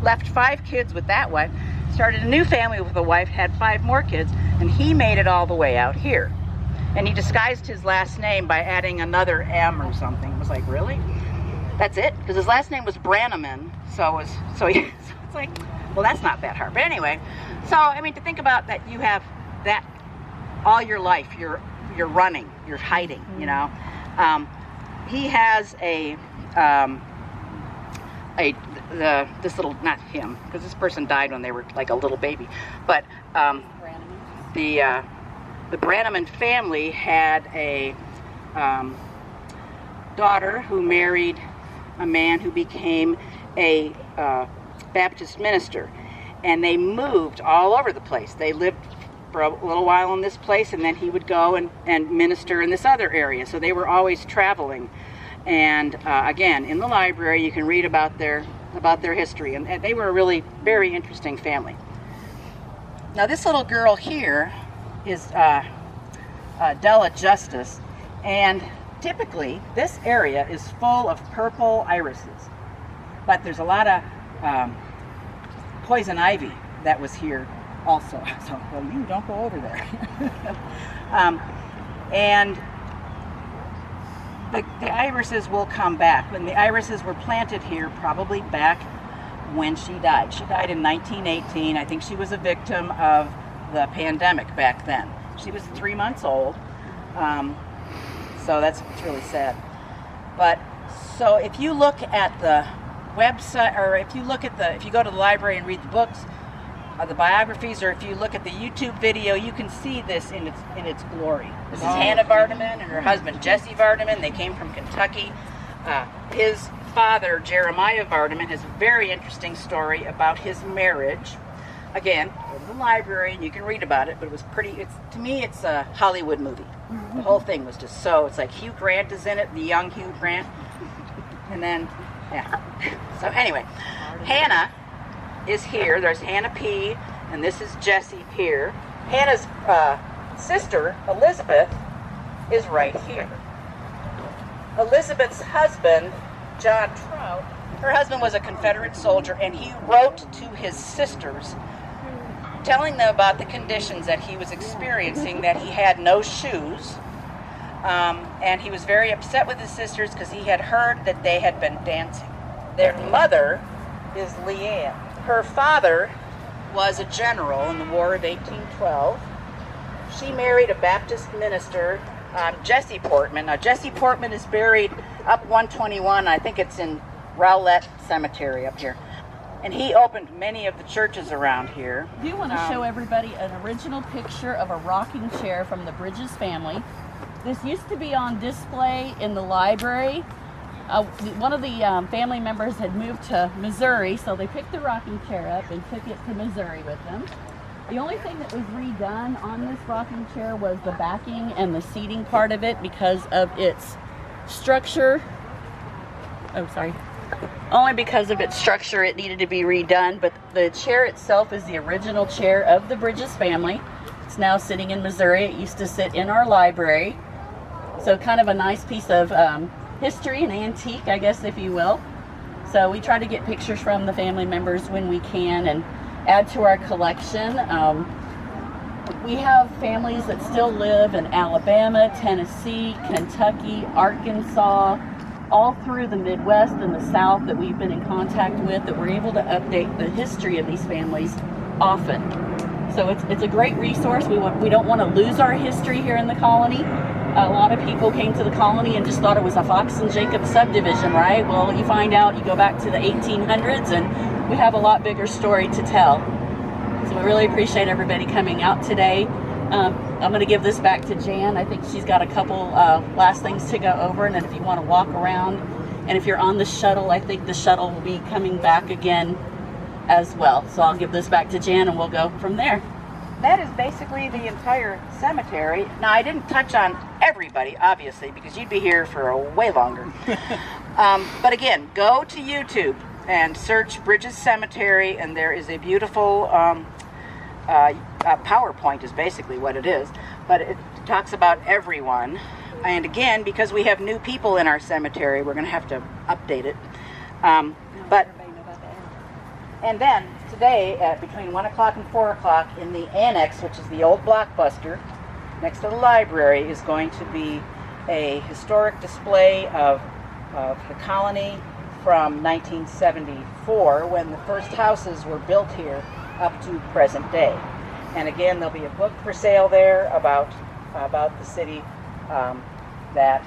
left 5 kids with that one, started a new family with a wife, had 5 more kids, and he made it all the way out here. And he disguised his last name by adding another M or something. It was like, really? That's it? Because his last name was Brannaman, so it's like, well, that's not that hard. But anyway, so I mean, to think about that, you have that all your life, you're running, you're hiding, He has this little, not him, because this person died when they were like a little baby, but the Brannaman family had a daughter who married a man who became a Baptist minister, and they moved all over the place. They lived for a little while in this place, and then he would go and minister in this other area, so they were always traveling. And again, in the library you can read about their about their history, and they were a really very interesting family. Now this little girl here is Della Justice, and typically this area is full of purple irises, but there's a lot of poison ivy that was here also. So, well, you don't go over there. And the irises will come back. When the irises were planted here, probably back when she died. She died in 1918. I think she was a victim of the pandemic back then. She was 3 months old, so it's really sad. But so if you look at the website, or if you go to the library and read the books, the biographies, or if you look at the YouTube video, you can see this in its glory. This is Hannah Vardaman and her husband Jesse Vardaman. They came from Kentucky. His father, Jeremiah Vardaman, has a very interesting story about his marriage. Again, go to the library and you can read about it, but it was to me, it's a Hollywood movie. The whole thing was just it's like Hugh Grant is in it, the young Hugh Grant. And then, yeah. So anyway, Hannah is here. There's Hannah P, and this is Jessie here. Hannah's sister, Elizabeth, is right here. Elizabeth's husband, John Trout, her husband was a Confederate soldier, and he wrote to his sisters telling them about the conditions that he was experiencing, that he had no shoes, and he was very upset with his sisters because he had heard that they had been dancing. Their mother is Leanne. Her father was a general in the War of 1812. She married a Baptist minister, Jesse Portman. Now, Jesse Portman is buried up 121. I think it's in Rowlett Cemetery up here. And he opened many of the churches around here. I do want to show everybody an original picture of a rocking chair from the Bridges family. This used to be on display in the library. One of the family members had moved to Missouri, so they picked the rocking chair up and took it to Missouri with them. The only thing that was redone on this rocking chair was the backing and the seating part of it because of its structure. Oh, sorry. Only because of its structure it needed to be redone, but the chair itself is the original chair of the Bridges family. It's now sitting in Missouri. It used to sit in our library. So kind of a nice piece of history, an antique, I guess, if you will. So we try to get pictures from the family members when we can and add to our collection. We have families that still live in Alabama, Tennessee, Kentucky, Arkansas, all through the Midwest and the South that we've been in contact with, that we're able to update the history of these families often. So it's a great resource. We don't want to lose our history here in the colony. A lot of people came to the colony and just thought it was a Fox and Jacob subdivision, right? Well, you find out, you go back to the 1800s and we have a lot bigger story to tell. So we really appreciate everybody coming out today. I'm going to give this back to Jan. I think she's got a couple last things to go over, and then if you want to walk around, and if you're on the shuttle, I think the shuttle will be coming back again as well. So I'll give this back to Jan and we'll go from there. That is basically the entire cemetery. Now, I didn't touch on everybody, obviously, because you'd be here for a way longer. But again, go to YouTube and search Bridges Cemetery, and there is a beautiful PowerPoint is basically what it is. But it talks about everyone. And again, because we have new people in our cemetery, we're going to have to update it. And then today at between 1 o'clock and 4 o'clock in the annex, which is the old Blockbuster, next to the library, is going to be a historic display of the colony from 1974, when the first houses were built here up to present day. And again, there'll be a book for sale there about the city that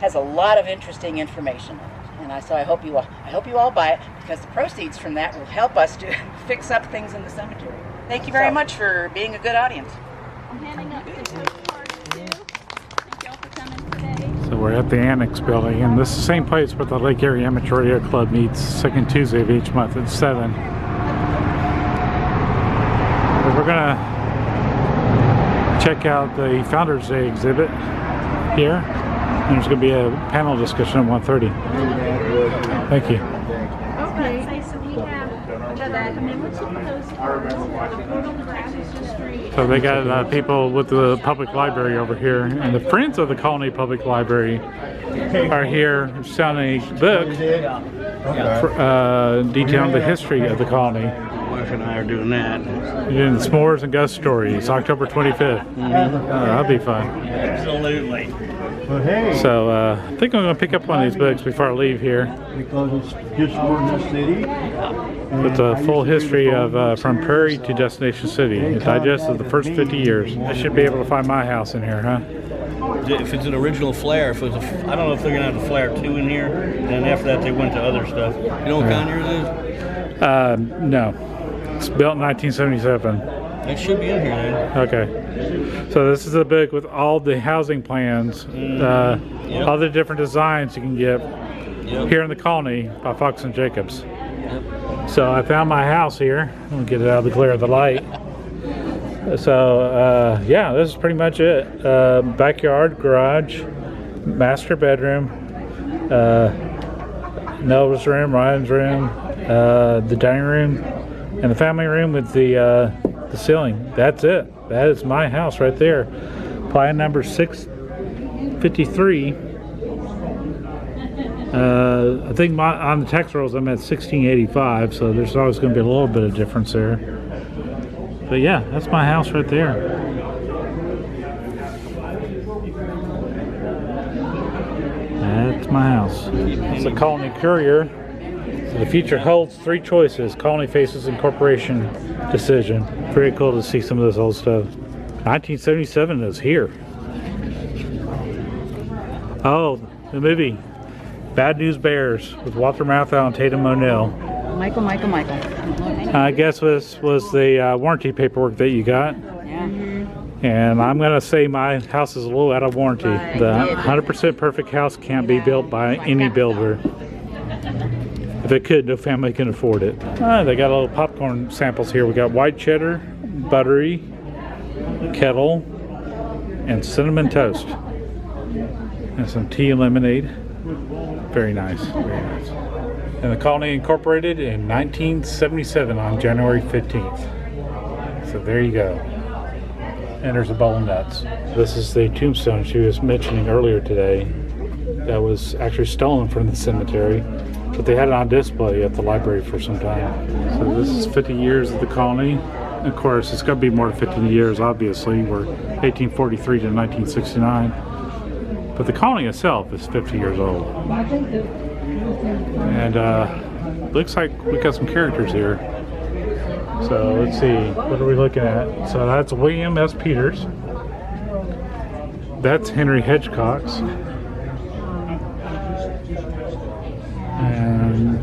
has a lot of interesting information in it. And so I hope you all buy it, because the proceeds from that will help us to fix up things in the cemetery. Thank you very much for being a good audience. I'm handing up the cards too. Thank y'all for coming today. So we're at the Annex building, and this is the same place where the Lake Erie Amateur Radio Club meets second Tuesday of each month at 7. But we're gonna check out the Founders Day exhibit here. And there's going to be a panel discussion at 1:30. Thank you. So they got people with the public library over here, and the Friends of the Colony Public Library are here selling a book detailing the history of the colony. Wife and I are doing that. You're doing the S'mores and Ghost Stories, October 25th. That'll be fun. Absolutely. So I think I'm going to pick up one of these books before I leave here. Because it's just for the city. It's a full history of from Prairie to Destination City. A digest of the first 50 years. I should be able to find my house in here, huh? If it's an original flare, if it's a, I don't know if they're gonna have the flare 2 in here, and then after that they went to other stuff. You know what kind yours is? No. It's built in 1977. It should be in here then. Okay. So this is a book with all the housing plans, all the different designs you can get here in the colony by Fox and Jacobs. So I found my house here. I'll get it out of the glare of the light. So yeah, this is pretty much it. Backyard, garage, master bedroom, Nova's room, Ryan's room, the dining room, and the family room with the ceiling. That's it. That is my house right there. Plan number 653. I think on the tax rolls I'm at 1685, so there's always going to be a little bit of difference there. But yeah, that's my house right there. That's my house. It's a Colony Courier. So the future holds 3 choices. Colony faces incorporation decision. Very cool to see some of this old stuff. 1977 is here. Oh, the movie Bad News Bears with Walter Matthau and Tatum O'Neill. Michael. I guess was the warranty paperwork that you got. Yeah. And I'm going to say my house is a little out of warranty. The 100% perfect house can't be built by any builder. If it could, no family can afford it. They got little popcorn samples here. We got white cheddar, buttery, kettle, and cinnamon toast. And some tea and lemonade. Very nice, very nice. And the colony incorporated in 1977 on January 15th. So there you go. And there's a bowl of nuts. This is the tombstone she was mentioning earlier today that was actually stolen from the cemetery, but they had it on display at the library for some time. So this is 50 years of the colony. Of course, it's going to be more than 50 years, obviously. We're 1843 to 1969. But the colony itself is 50 years old. And looks like we got some characters here. So let's see, what are we looking at? So that's William S. Peters. That's Henry Hedgecox. And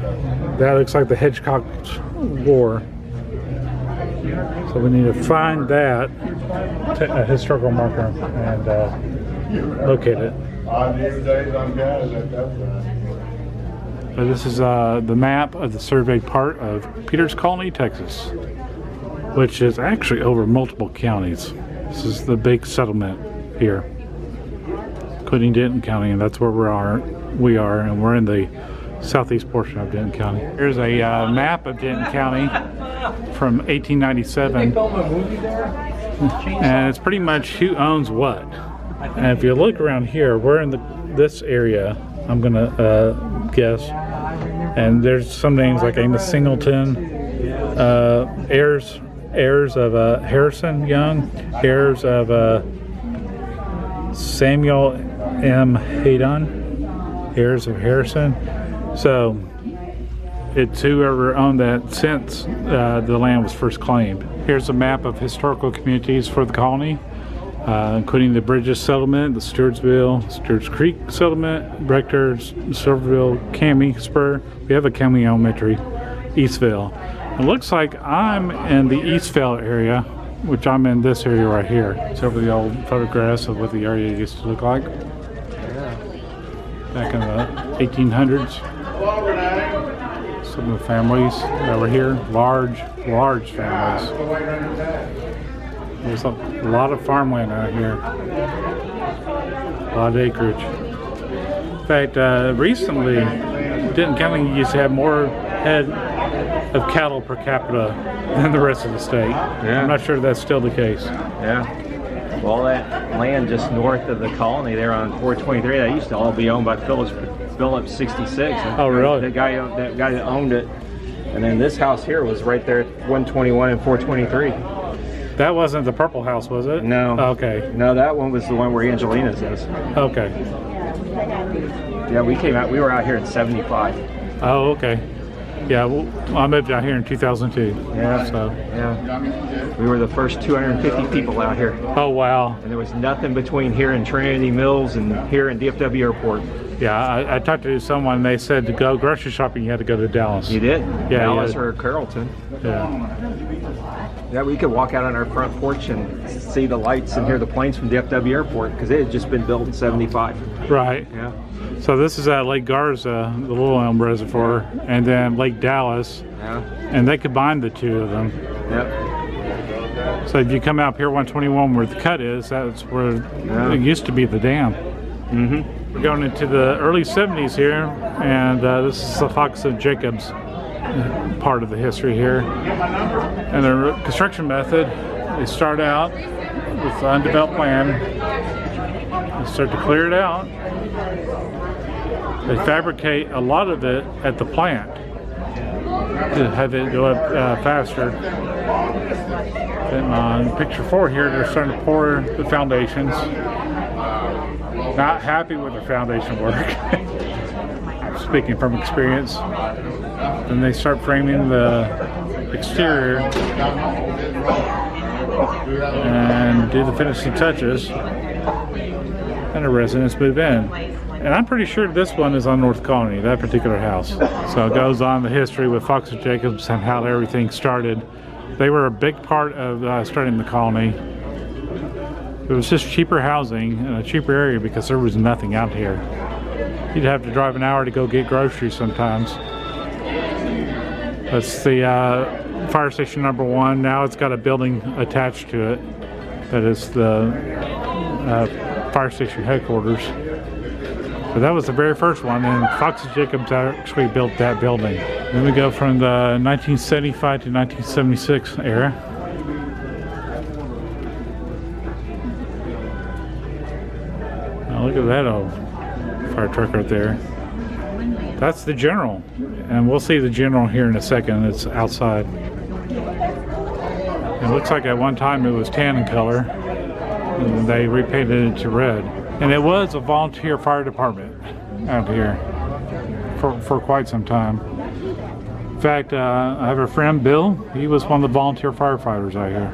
that looks like the Hedgecox War. So we need to find that a historical marker and locate it. But this is the map of the surveyed part of Peters Colony, Texas, which is actually over multiple counties. This is the big settlement here, including Denton County, and that's where we are, and we're in the southeast portion of Denton County. Here's a map of Denton County from 1897, and it's pretty much who owns what. And if you look around here, we're in this area, I'm gonna guess, and there's some names like Amos Singleton, heirs of Harrison Young, heirs of Samuel M. Haydon, heirs of Harrison. So it's whoever owned that since the land was first claimed. Here's a map of historical communities for the colony, including the Bridges Settlement, the Stewartsville, Stewarts Creek Settlement, Rectors, Silverville, Cami Spur. We have a Cami Elementary, Eastville. It looks like I'm in the Eastville area, which I'm in this area right here. It's over the old photographs of what the area used to look like back in the 1800s. Some of the families that were here, large families. There's a lot of farmland out here, a lot of acreage. In fact, recently, Denton County used to have more head of cattle per capita than the rest of the state. Yeah. I'm not sure that's still the case. Yeah. Well, that land just north of the colony there on 423, that used to all be owned by Phillips 66. Oh, really? That guy that owned it. And then this house here was right there at 121 and 423. That wasn't the purple house, was it? No. Okay. No, that one was the one where Angelina's is. Okay. Yeah, we were out here in 75. Oh, okay. Yeah, well, I moved out here in 2002. Yeah. So. Yeah. We were the first 250 people out here. Oh, wow. And there was nothing between here and Trinity Mills and here in DFW Airport. Yeah, I talked to someone, they said to go grocery shopping, you had to go to Dallas. You did? Yeah. Dallas or Carrollton. Yeah. Yeah, we could walk out on our front porch and see the lights and hear the planes from DFW Airport because it had just been built in 75. Right. Yeah. So this is at Lake Garza, the Little Elm Reservoir, and then Lake Dallas. Yeah. And they combined the two of them. Yep. So if you come out Pier 121 where the cut is, that's where it used to be the dam. Mm-hmm. We're going into the early 70s here, and this is the Fox of Jacobs part of the history here. And the construction method, they start out with undeveloped land. They start to clear it out. They fabricate a lot of it at the plant to have it go up faster. Then on picture 4 here, they're starting to pour the foundations. Not happy with the foundation work. Speaking from experience. Then they start framing the exterior and do the finishing touches. And the residents move in. And I'm pretty sure this one is on North Colony, that particular house. So it goes on the history with Fox and Jacobs and how everything started. They were a big part of starting the colony. It was just cheaper housing in a cheaper area because there was nothing out here. You'd have to drive an hour to go get groceries sometimes. That's the fire station number 1. Now it's got a building attached to it that is the fire station headquarters. But that was the very first one, and Fox and Jacobs actually built that building. Then we go from the 1975 to 1976 era. Now look at that old fire truck right there. That's the General, and we'll see the General here in a second. It's outside. It looks like at one time it was tan in color, and they repainted it to red. And it was a volunteer fire department out here for quite some time. In fact, I have a friend, Bill. He was one of the volunteer firefighters out here.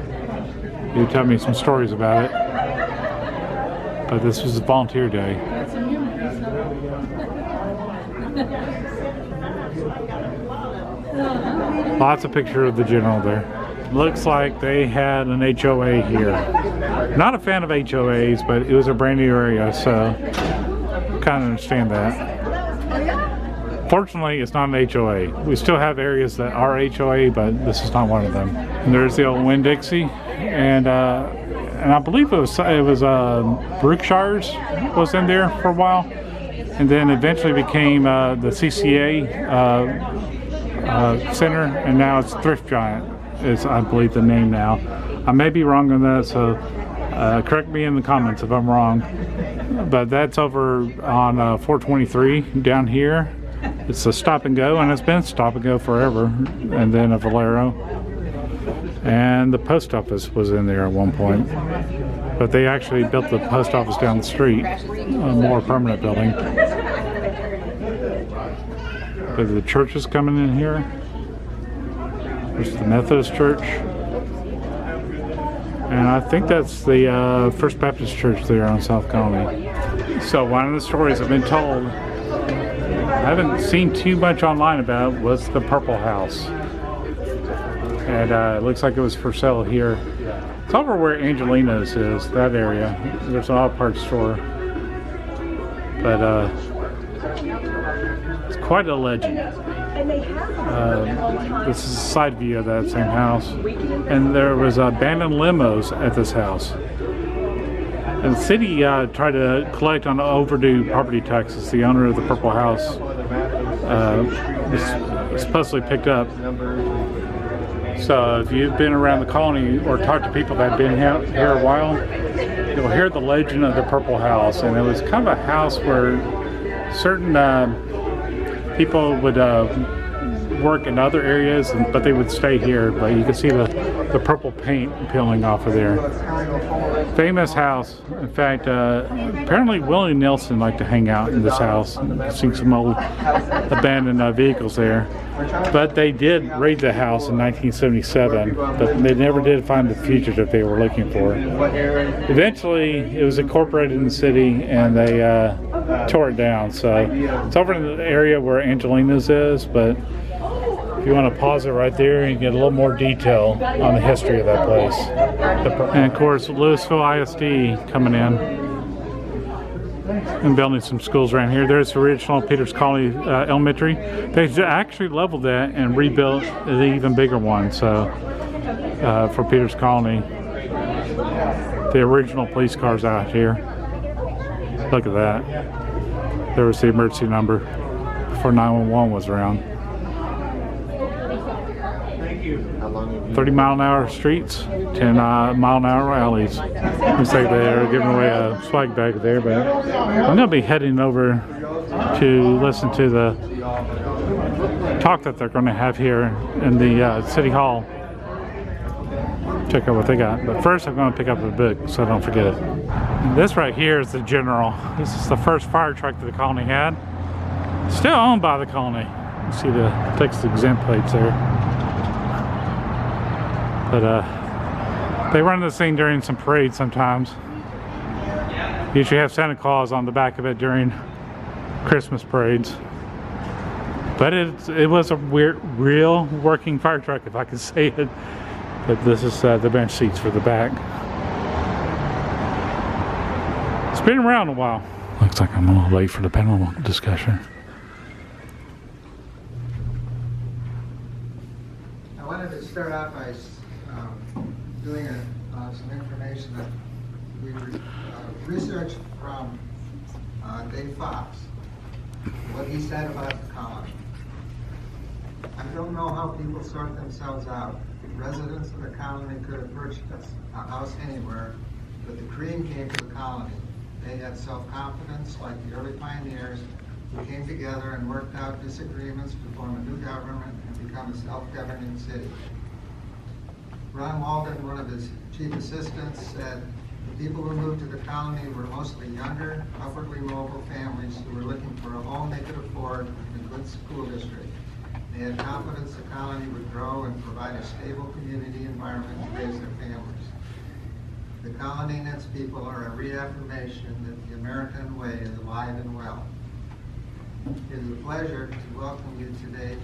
He would tell me some stories about it. But this was a volunteer day. Lots of pictures of the General there. Looks like they had an HOA here. Not a fan of HOAs, but it was a brand new area, so kind of understand that. Fortunately, it's not an HOA. We still have areas that are HOA, but this is not one of them. And there's the old Winn-Dixie, and I believe it was Brookshire's was in there for a while, and then eventually became the CCA Center, and now it's Thrift Giant is, I believe, the name now. I may be wrong on that, so correct me in the comments if I'm wrong. But that's over on 423 down here. It's a stop and go, and it's been stop and go forever. And then a Valero. And the post office was in there at one point. But they actually built the post office down the street, a more permanent building. But the church is coming in here. There's the Methodist Church. And I think that's the First Baptist Church there on South Colony. So one of the stories I've been told, I haven't seen too much online about, was the Purple House. And it looks like it was for sale here. It's over where Angelina's is, that area. There's an auto parts store. But it's quite a legend. This is a side view of that same house. And there was abandoned limos at this house. And the city tried to collect on overdue property taxes. The owner of the Purple House supposedly picked up. So if you've been around the colony or talked to people that have been here a while, you'll hear the legend of the Purple House. And it was kind of a house where certain people would work in other areas, but they would stay here. But you can see the purple paint peeling off of there. Famous house. In fact, apparently Willie Nelson liked to hang out in this house. I've seen some old abandoned vehicles there. But they did raid the house in 1977, but they never did find the fugitive they were looking for. Eventually, it was incorporated in the city, and they tore it down. So it's over in the area where Angelina's is, but if you want to pause it right there and get a little more detail on the history of that place. And of course, Louisville ISD coming in and building some schools around here. There's the original Peters Colony Elementary. They actually leveled that and rebuilt the even bigger one. So for Peters Colony, the original police cars out here. Look at that. There was the emergency number before 911 was around. 30-mile-an-hour streets, 10-mile-an-hour alleys. Looks like they're giving away a swag bag there, but I'm going to be heading over to listen to the talk that they're going to have here in the City Hall. Check out what they got. But first, I'm going to pick up a book so I don't forget it. This right here is the General. This is the first fire truck that the colony had. Still owned by the colony. You see the Texas exempt plates there. But they run this thing during some parades sometimes. Usually have Santa Claus on the back of it during Christmas parades. But it was a real working fire truck, if I can say it. But this is the bench seats for the back. It's been around a while. Looks like I'm a little late for the panel discussion. I wanted to start out by doing some information that we researched from Dave Fox, what he said about the colony. I don't know how people sort themselves out. Residents of the colony could have purchased a house anywhere, but the cream came to the colony. They had self-confidence like the early pioneers who came together and worked out disagreements to form a new government and become a self-governing city. Ron Walden, one of his chief assistants, said the people who moved to the colony were mostly younger, upwardly mobile families who were looking for a home they could afford in a good school district. They had confidence the colony would grow and provide a stable community environment to raise their families. The colony and its people are a reaffirmation that the American way is alive and well. It is a pleasure to welcome you today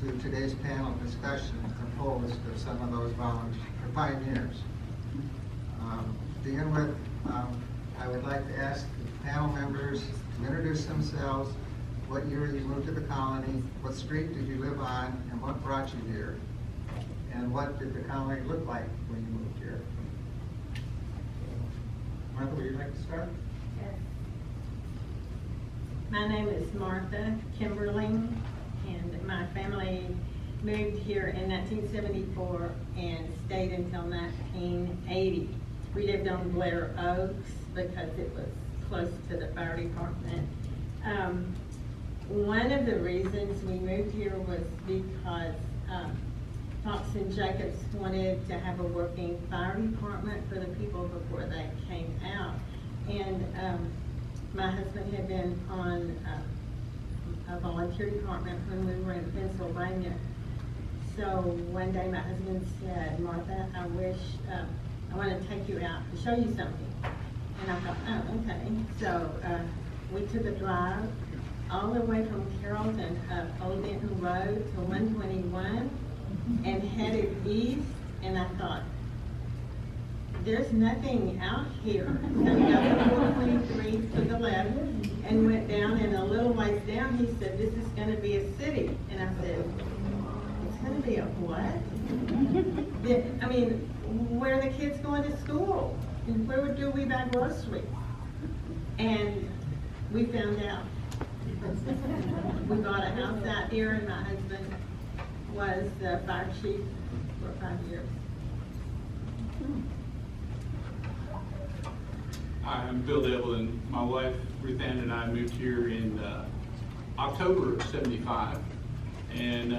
to today's panel discussion, a full list of some of those pioneers. To begin with, I would like to ask the panel members to introduce themselves, what year you moved to the colony, what street did you live on, and what brought you here, and what did the colony look like when you moved here? Martha, would you like to start? Yes. My name is Martha Kimberling, and my family moved here in 1974 and stayed until 1980. We lived on Blair Oaks because it was close to the fire department. One of the reasons we moved here was because Fox and Jacobs wanted to have a working fire department for the people before they came out. And my husband had been on a volunteer department when we were in Pennsylvania. So one day my husband said, Martha, I want to take you out to show you something. And I thought, oh, okay. So we took a drive all the way from Carrollton up Old Denton Road to 121 and headed east. And I thought, there's nothing out here. So we got to 423 to the left and went down, and a little ways down he said, this is going to be a city. And I said, it's going to be a what? I mean, where are the kids going to school? And where do we buy groceries? And we found out. We bought a house out here, and my husband was the fire chief for 5 years. Hi, I'm Bill Devil, and my wife Ruth Ann and I moved here in October of '75, and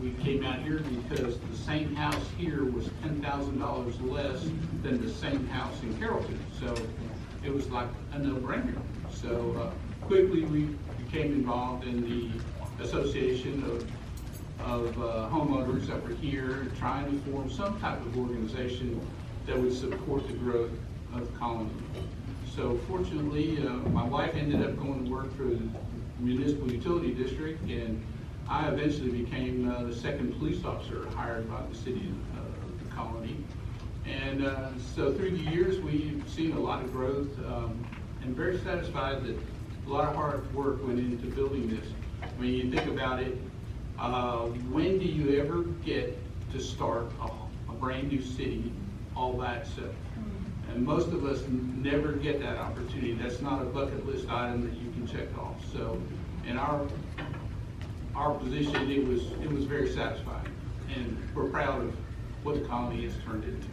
we came out here because the same house here was $10,000 less than the same house in Carrollton, so it was like a no-brainer. So quickly we became involved in the association of homeowners that were here, trying to form some type of organization that would support the growth of the colony. So fortunately, my wife ended up going to work for the municipal utility district, and I eventually became the second police officer hired by the city of the colony. And so through the years, we've seen a lot of growth, and very satisfied that a lot of hard work went into building this. When you think about it, when do you ever get to start a brand new city all by itself? And most of us never get that opportunity. That's not a bucket list item that you can check off. So in our position, it was very satisfying, and we're proud of what the colony has turned into.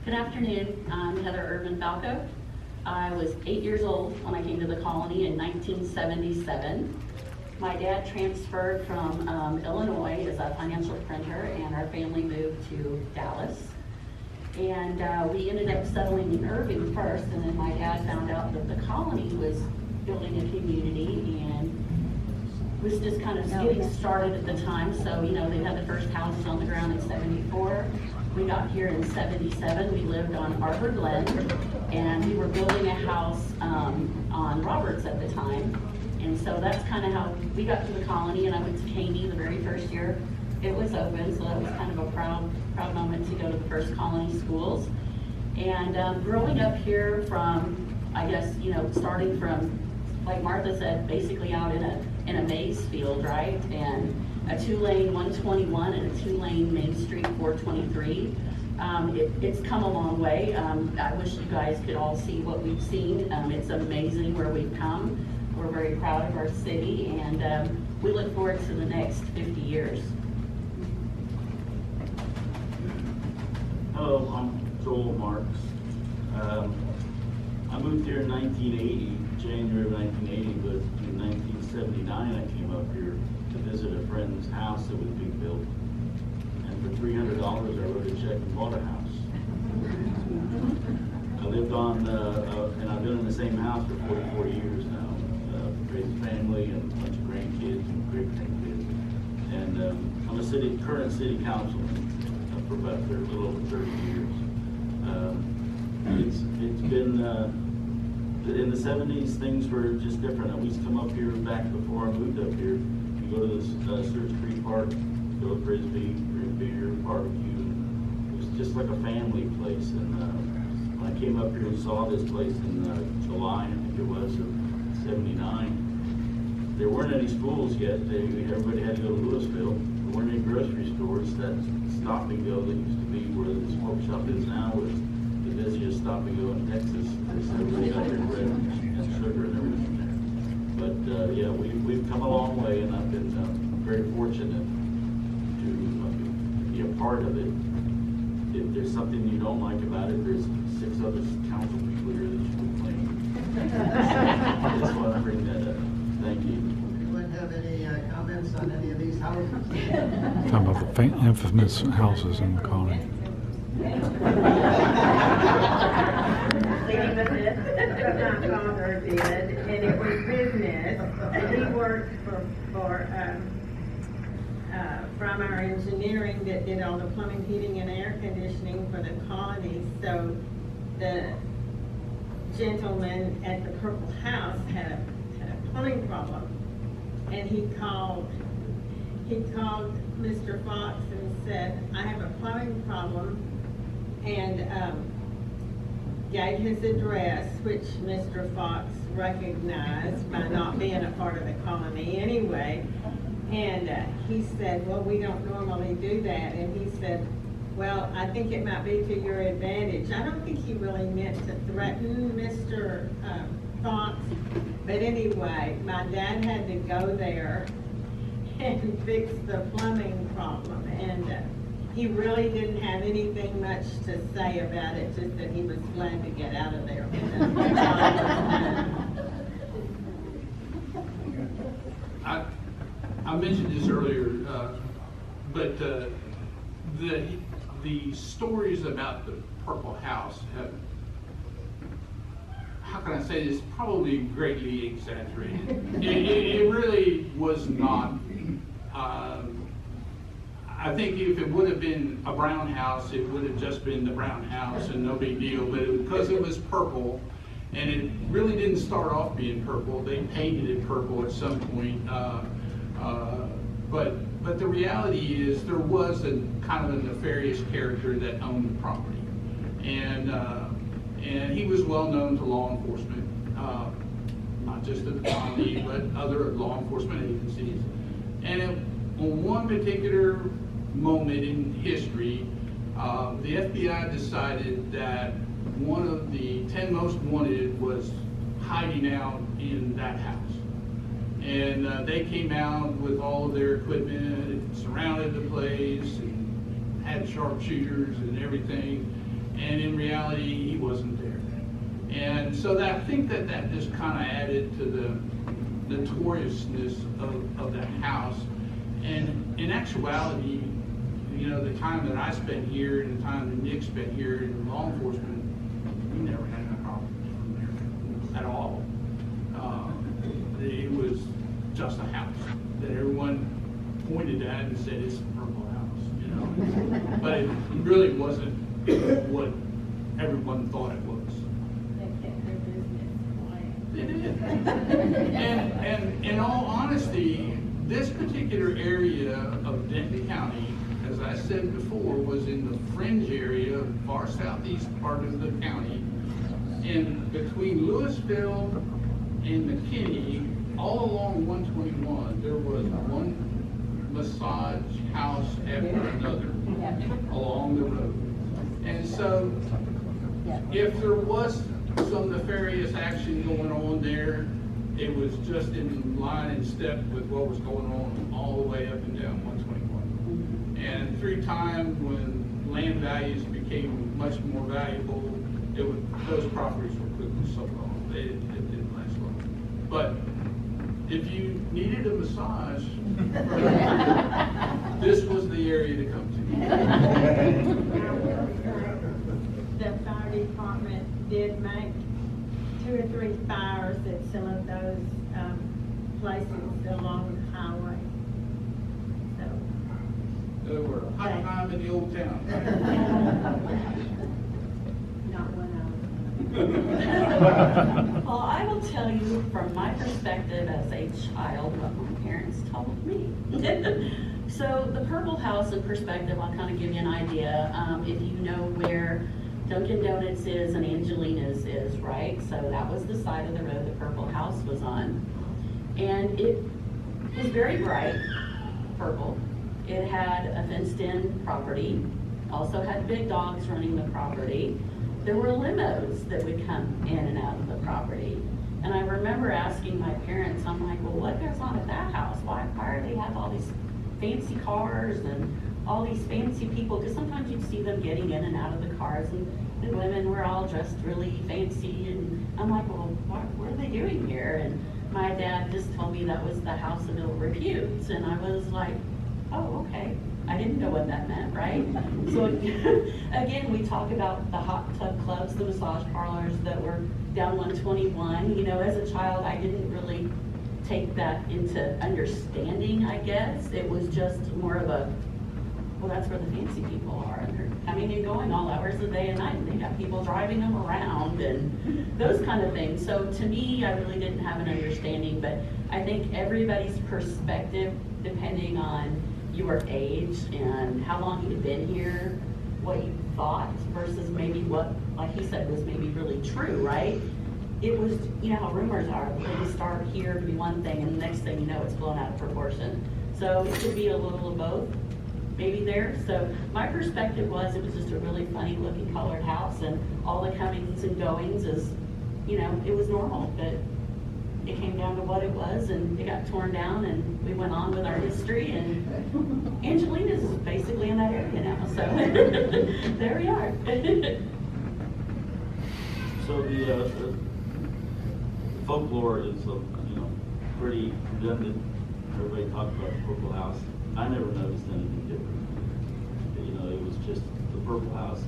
Good afternoon, I'm Heather Urban Falco. I was 8 years old when I came to the colony in 1977. My dad transferred from Illinois as a financial printer, and our family moved to Dallas. And we ended up settling in Irving first, and then my dad found out that the colony was building a community and was just kind of getting started at the time. So, you know, they had the first houses on the ground in '74. We got here in '77. We lived on Arbor Glen, and we were building a house on Roberts at the time. And so that's kind of how we got to the colony, and I went to Caney the very first year it was open, so that was kind of a proud moment to go to the first colony schools. And growing up here from, I guess, you know, starting from, like Martha said, basically out in a maize field, right? And a 2-lane 121 and a 2-lane Main Street 423. It's come a long way. I wish you guys could all see what we've seen. It's amazing where we've come. We're very proud of our city, and we look forward to the next 50 years. Hello, I'm Joel Marks. I moved here in 1980, January of 1980, but in 1979 I came up here to visit a friend's house that was being built. And for $300 I wrote a check and bought a house. I lived on, and I've been in the same house for 44 years now. Raised a family and a bunch of grandkids and great-grandkids. And I'm a current city councilman for about a little over 30 years. It's been, in the 70s, things were just different. We used to come up here back before I moved up here. We go to the Search Creek Park, go to Frisbee, drink beer, barbecue. It was just like a family place. And when I came up here and saw this place in July, I think it was, of '79, there weren't any schools yet. Everybody had to go to Louisville. There weren't any grocery stores. That stop and go that used to be where the smoke shop is now was the busiest stop and go in Texas. Everybody got their bread and sugar and everything there. But yeah, we've come a long way, and I've been very fortunate to be a part of it. If there's something you don't like about it, there's 6 other council people here that you can blame. I just want to bring that up. Thank you. Anyone have any comments on any of these houses? Talking about the infamous houses in the colony. My father did, and it was business. And he worked from our engineering that did all the plumbing, heating, and air conditioning for the colony. So the gentleman at the Purple House had a plumbing problem, and he called Mr. Fox and said, I have a plumbing problem, and gave his address, which Mr. Fox recognized by not being a part of the colony anyway. And he said, well, we don't normally do that. And he said, well, I think it might be to your advantage. I don't think he really meant to threaten Mr. Fox. But anyway, my dad had to go there and fix the plumbing problem, and he really didn't have anything much to say about it, just that he was glad to get out of there. I mentioned this earlier, but the stories about the Purple House have, how can I say this, probably greatly exaggerated. It really was not. I think if it would have been a brown house, it would have just been the brown house and no big deal. But because it was purple, and it really didn't start off being purple, they painted it purple at some point. But the reality is there was a kind of a nefarious character that owned the property, and he was well known to law enforcement, not just at the county, but other law enforcement agencies. And on one particular moment in history, the FBI decided that one of the 10 most wanted was hiding out in that house. And they came out with all of their equipment and surrounded the place and had sharpshooters and everything. And in reality, he wasn't there. And so I think that just kind of added to the notoriousness of that house. And in actuality, you know, the time that I spent here and the time that Nick spent here in law enforcement, we never had a problem there at all. It was just a house that everyone pointed at and said, it's a purple house, you know. But it really wasn't what everyone thought it was. They kept their business quiet. It did. And in all honesty, this particular area of Denton County, as I said before, was in the fringe area, far southeast part of the county. And between Louisville and McKinney, all along 121, there was one massage house after another along the road. And so, if there was some nefarious action going on there, it was just in line and step with what was going on all the way up and down 121. And through time, when land values became much more valuable, those properties were quickly sold off. It didn't last long. But if you needed a massage, this was the area to come to. The fire department did make 2 or 3 fires at some of those places along the highway. So There were a hot time in the old town. not when Well, I will tell you from my perspective as a child what my parents told me. So the Purple House in perspective, I'll kind of give you an idea. If you know where Dunkin' Donuts is and Angelina's is, right? So that was the side of the road the Purple House was on. And it was very bright purple. It had a fenced-in property, also had big dogs running the property. There were limos that would come in and out of the property. And I remember asking my parents, I'm like, well, what goes on at that house? Why do they have all these fancy cars and all these fancy people? Because sometimes you'd see them getting in and out of the cars, and the women were all dressed really fancy. And I'm like, well, what are they doing here? And my dad just told me that was the house of ill repute. And I was like, oh, okay. I didn't know what that meant, right? So again, we talk about the hot tub clubs, the massage parlors that were down 121. You know, as a child, I didn't really take that into understanding, I guess. It was just more of a, well, that's where the fancy people are. And they're coming and going all hours of the day and night. And they got people driving them around and those kind of things. So to me, I really didn't have an understanding, but I think everybody's perspective, depending on your age and how long you'd been here, what you thought versus maybe what, like he said, was maybe really true, right? It was, you know how rumors are, they start here to be one thing and the next thing you know it's blown out of proportion. So it could be a little of both, maybe there. So my perspective was it was just a really funny looking colored house, and all the comings and goings as you know, it was normal, but it came down to what it was, and it got torn down, and we went on with our history, and Angelina's is basically in that area now, so there we are. So the folklore is, you know, pretty redundant. Everybody talked about the Purple House. I never noticed anything different. You know, it was just the Purple House.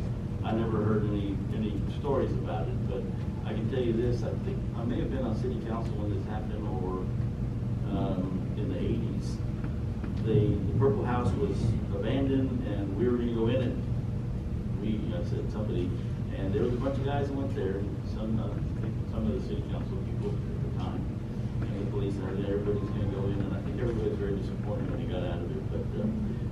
I never heard any stories about it, but I can tell you this, I think I may have been on city council when this happened, or in the 80s. The Purple House was abandoned and we were gonna go in it. I said somebody, and there was a bunch of guys that went there, some of the city council people at the time, and the police are there, everybody's gonna go in, and I think everybody was very disappointed when he got out of it. But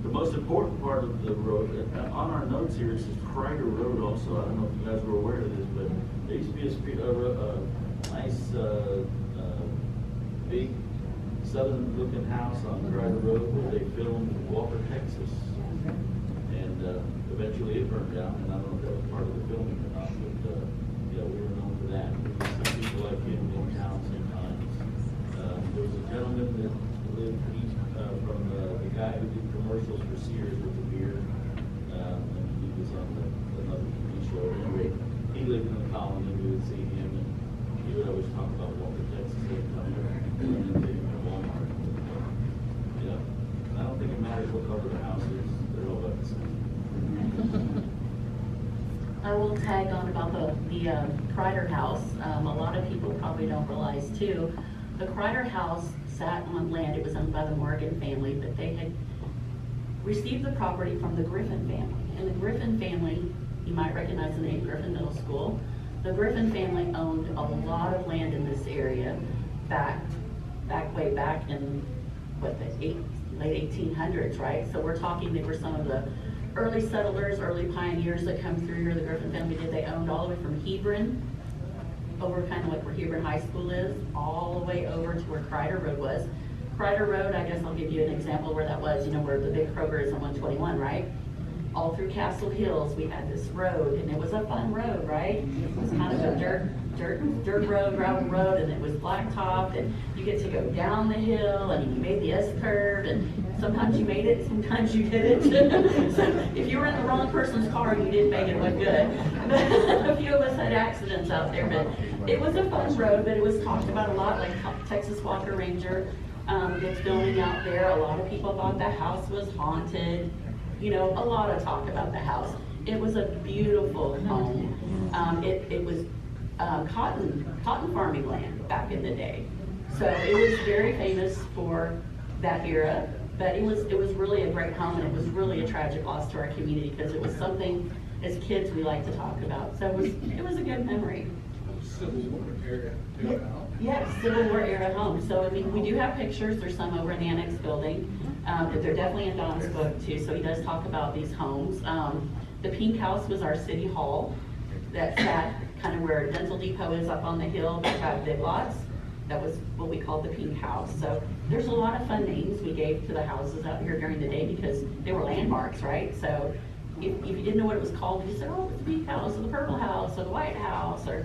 the most important part of the road, on our notes here, it says Prairie Road also. I don't know if you guys were aware of this, but there used to be a nice, big southern-looking house on Prairie Road where they filmed Walker, Texas. And eventually it burned down, and I don't know if that was part of the filming or not, but yeah, we were known for that. Some people like him in town sometimes. There was a gentleman that lived east from the guy who did commercials for Sears with the beer, and he was on another TV show. Anyway, he lived in the colony, and we would see him, and he would always talk about Walker, Texas, every time we went into him at Walmart. Yeah, I don't think it matters what color the house is, they're all about the same. I will tag on about the Kreider House. A lot of people probably don't realize too, the Kreider House sat on land, it was owned by the Morgan family, but they had received the property from the Griffin family. And the Griffin family, you might recognize the name Griffin Middle School. The Griffin family owned a lot of land in this area way back in what, the late 1800s, right? So we're talking, they were some of the early settlers, early pioneers that come through here. The Griffin family did. They owned all the way from Hebron, over kind of like where Hebron High School is, all the way over to where Kreider Road was. Kreider Road, I guess I'll give you an example where that was, you know, where the big Kroger is on 121, right? All through Castle Hills, we had this road, and it was a fun road, right? It was kind of a dirt road, gravel road, and it was blacktop, and you get to go down the hill, and you made the S-curve, and sometimes you made it, sometimes you didn't. So if you were in the wrong person's car, you didn't make it look good. A few of us had accidents out there, but it was a fun road, but it was talked about a lot, like Texas Walker Ranger did filming out there. A lot of people thought the house was haunted. You know, a lot of talk about the house. It was a beautiful home. It was cotton farming land back in the day. So it was very famous for that era, but it was really a great home, and it was really a tragic loss to our community because it was something as kids we like to talk about. So it was a good memory. Civil War era. Yes, Civil War era home. So I mean, we do have pictures. There's some over in the annex building. But they're definitely in Don's book too, so he does talk about these homes. The Pink House was our city hall that sat kind of where Dental Depot is up on the hill that had big lots. That was what we called the Pink House. So there's a lot of fun names we gave to the houses out here during the day because they were landmarks, right? So if you didn't know what it was called, you said, oh, it's the Pink House, or the Purple House, or the White House, or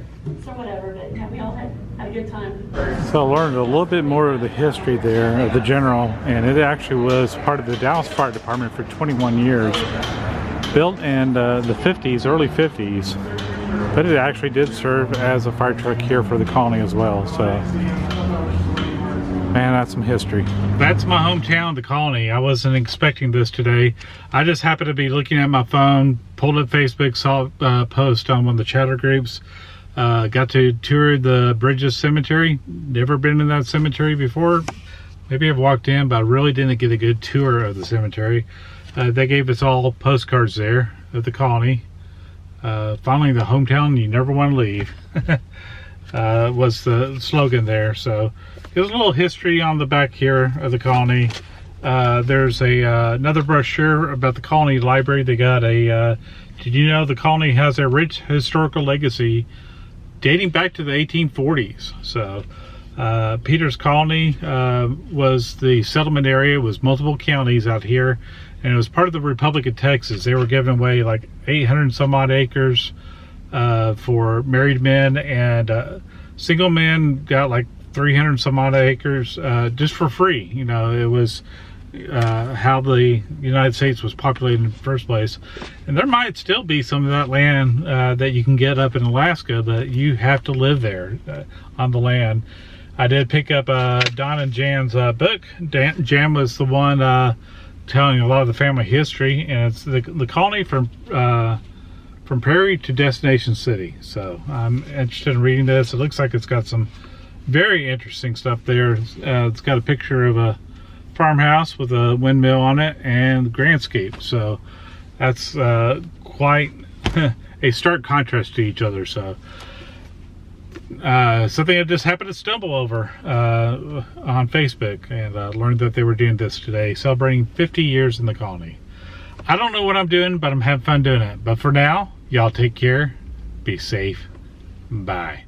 whatever. But yeah, we all had a good time. So I learned a little bit more of the history there of the general, and it actually was part of the Dallas Fire Department for 21 years. Built in the 50s, early 50s, but it actually did serve as a fire truck here for the colony as well. So, man, that's some history. That's my hometown, the colony. I wasn't expecting this today. I just happened to be looking at my phone, pulled up Facebook, saw a post on one of the chatter groups. Got to tour the Bridges Cemetery. Never been in that cemetery before. Maybe I've walked in, but I really didn't get a good tour of the cemetery. They gave us all postcards there of the colony. Finally, the hometown you never want to leave was the slogan there. So there's a little history on the back here of the colony. There's another brochure about the colony library. They got a did you know the colony has a rich historical legacy dating back to the 1840s. So Peters Colony was the settlement area. It was multiple counties out here, and it was part of the Republic of Texas. They were giving away like 800 some odd acres for married men, and single men got like 300 some odd acres just for free. You know, it was how the United States was populated in the first place. And there might still be some of that land that you can get up in Alaska, but you have to live there on the land. I did pick up Don and Jan's book. Jan was the one telling a lot of the family history, and it's the colony from Prairie to Destination City. So I'm interested in reading this. It looks like it's got some very interesting stuff there. It's got a picture of a farmhouse with a windmill on it and grandscape. So that's quite a stark contrast to each other. So something I just happened to stumble over on Facebook, and learned that they were doing this today, celebrating 50 years in the colony. I don't know what I'm doing, but I'm having fun doing it. But for now, y'all take care, be safe, bye.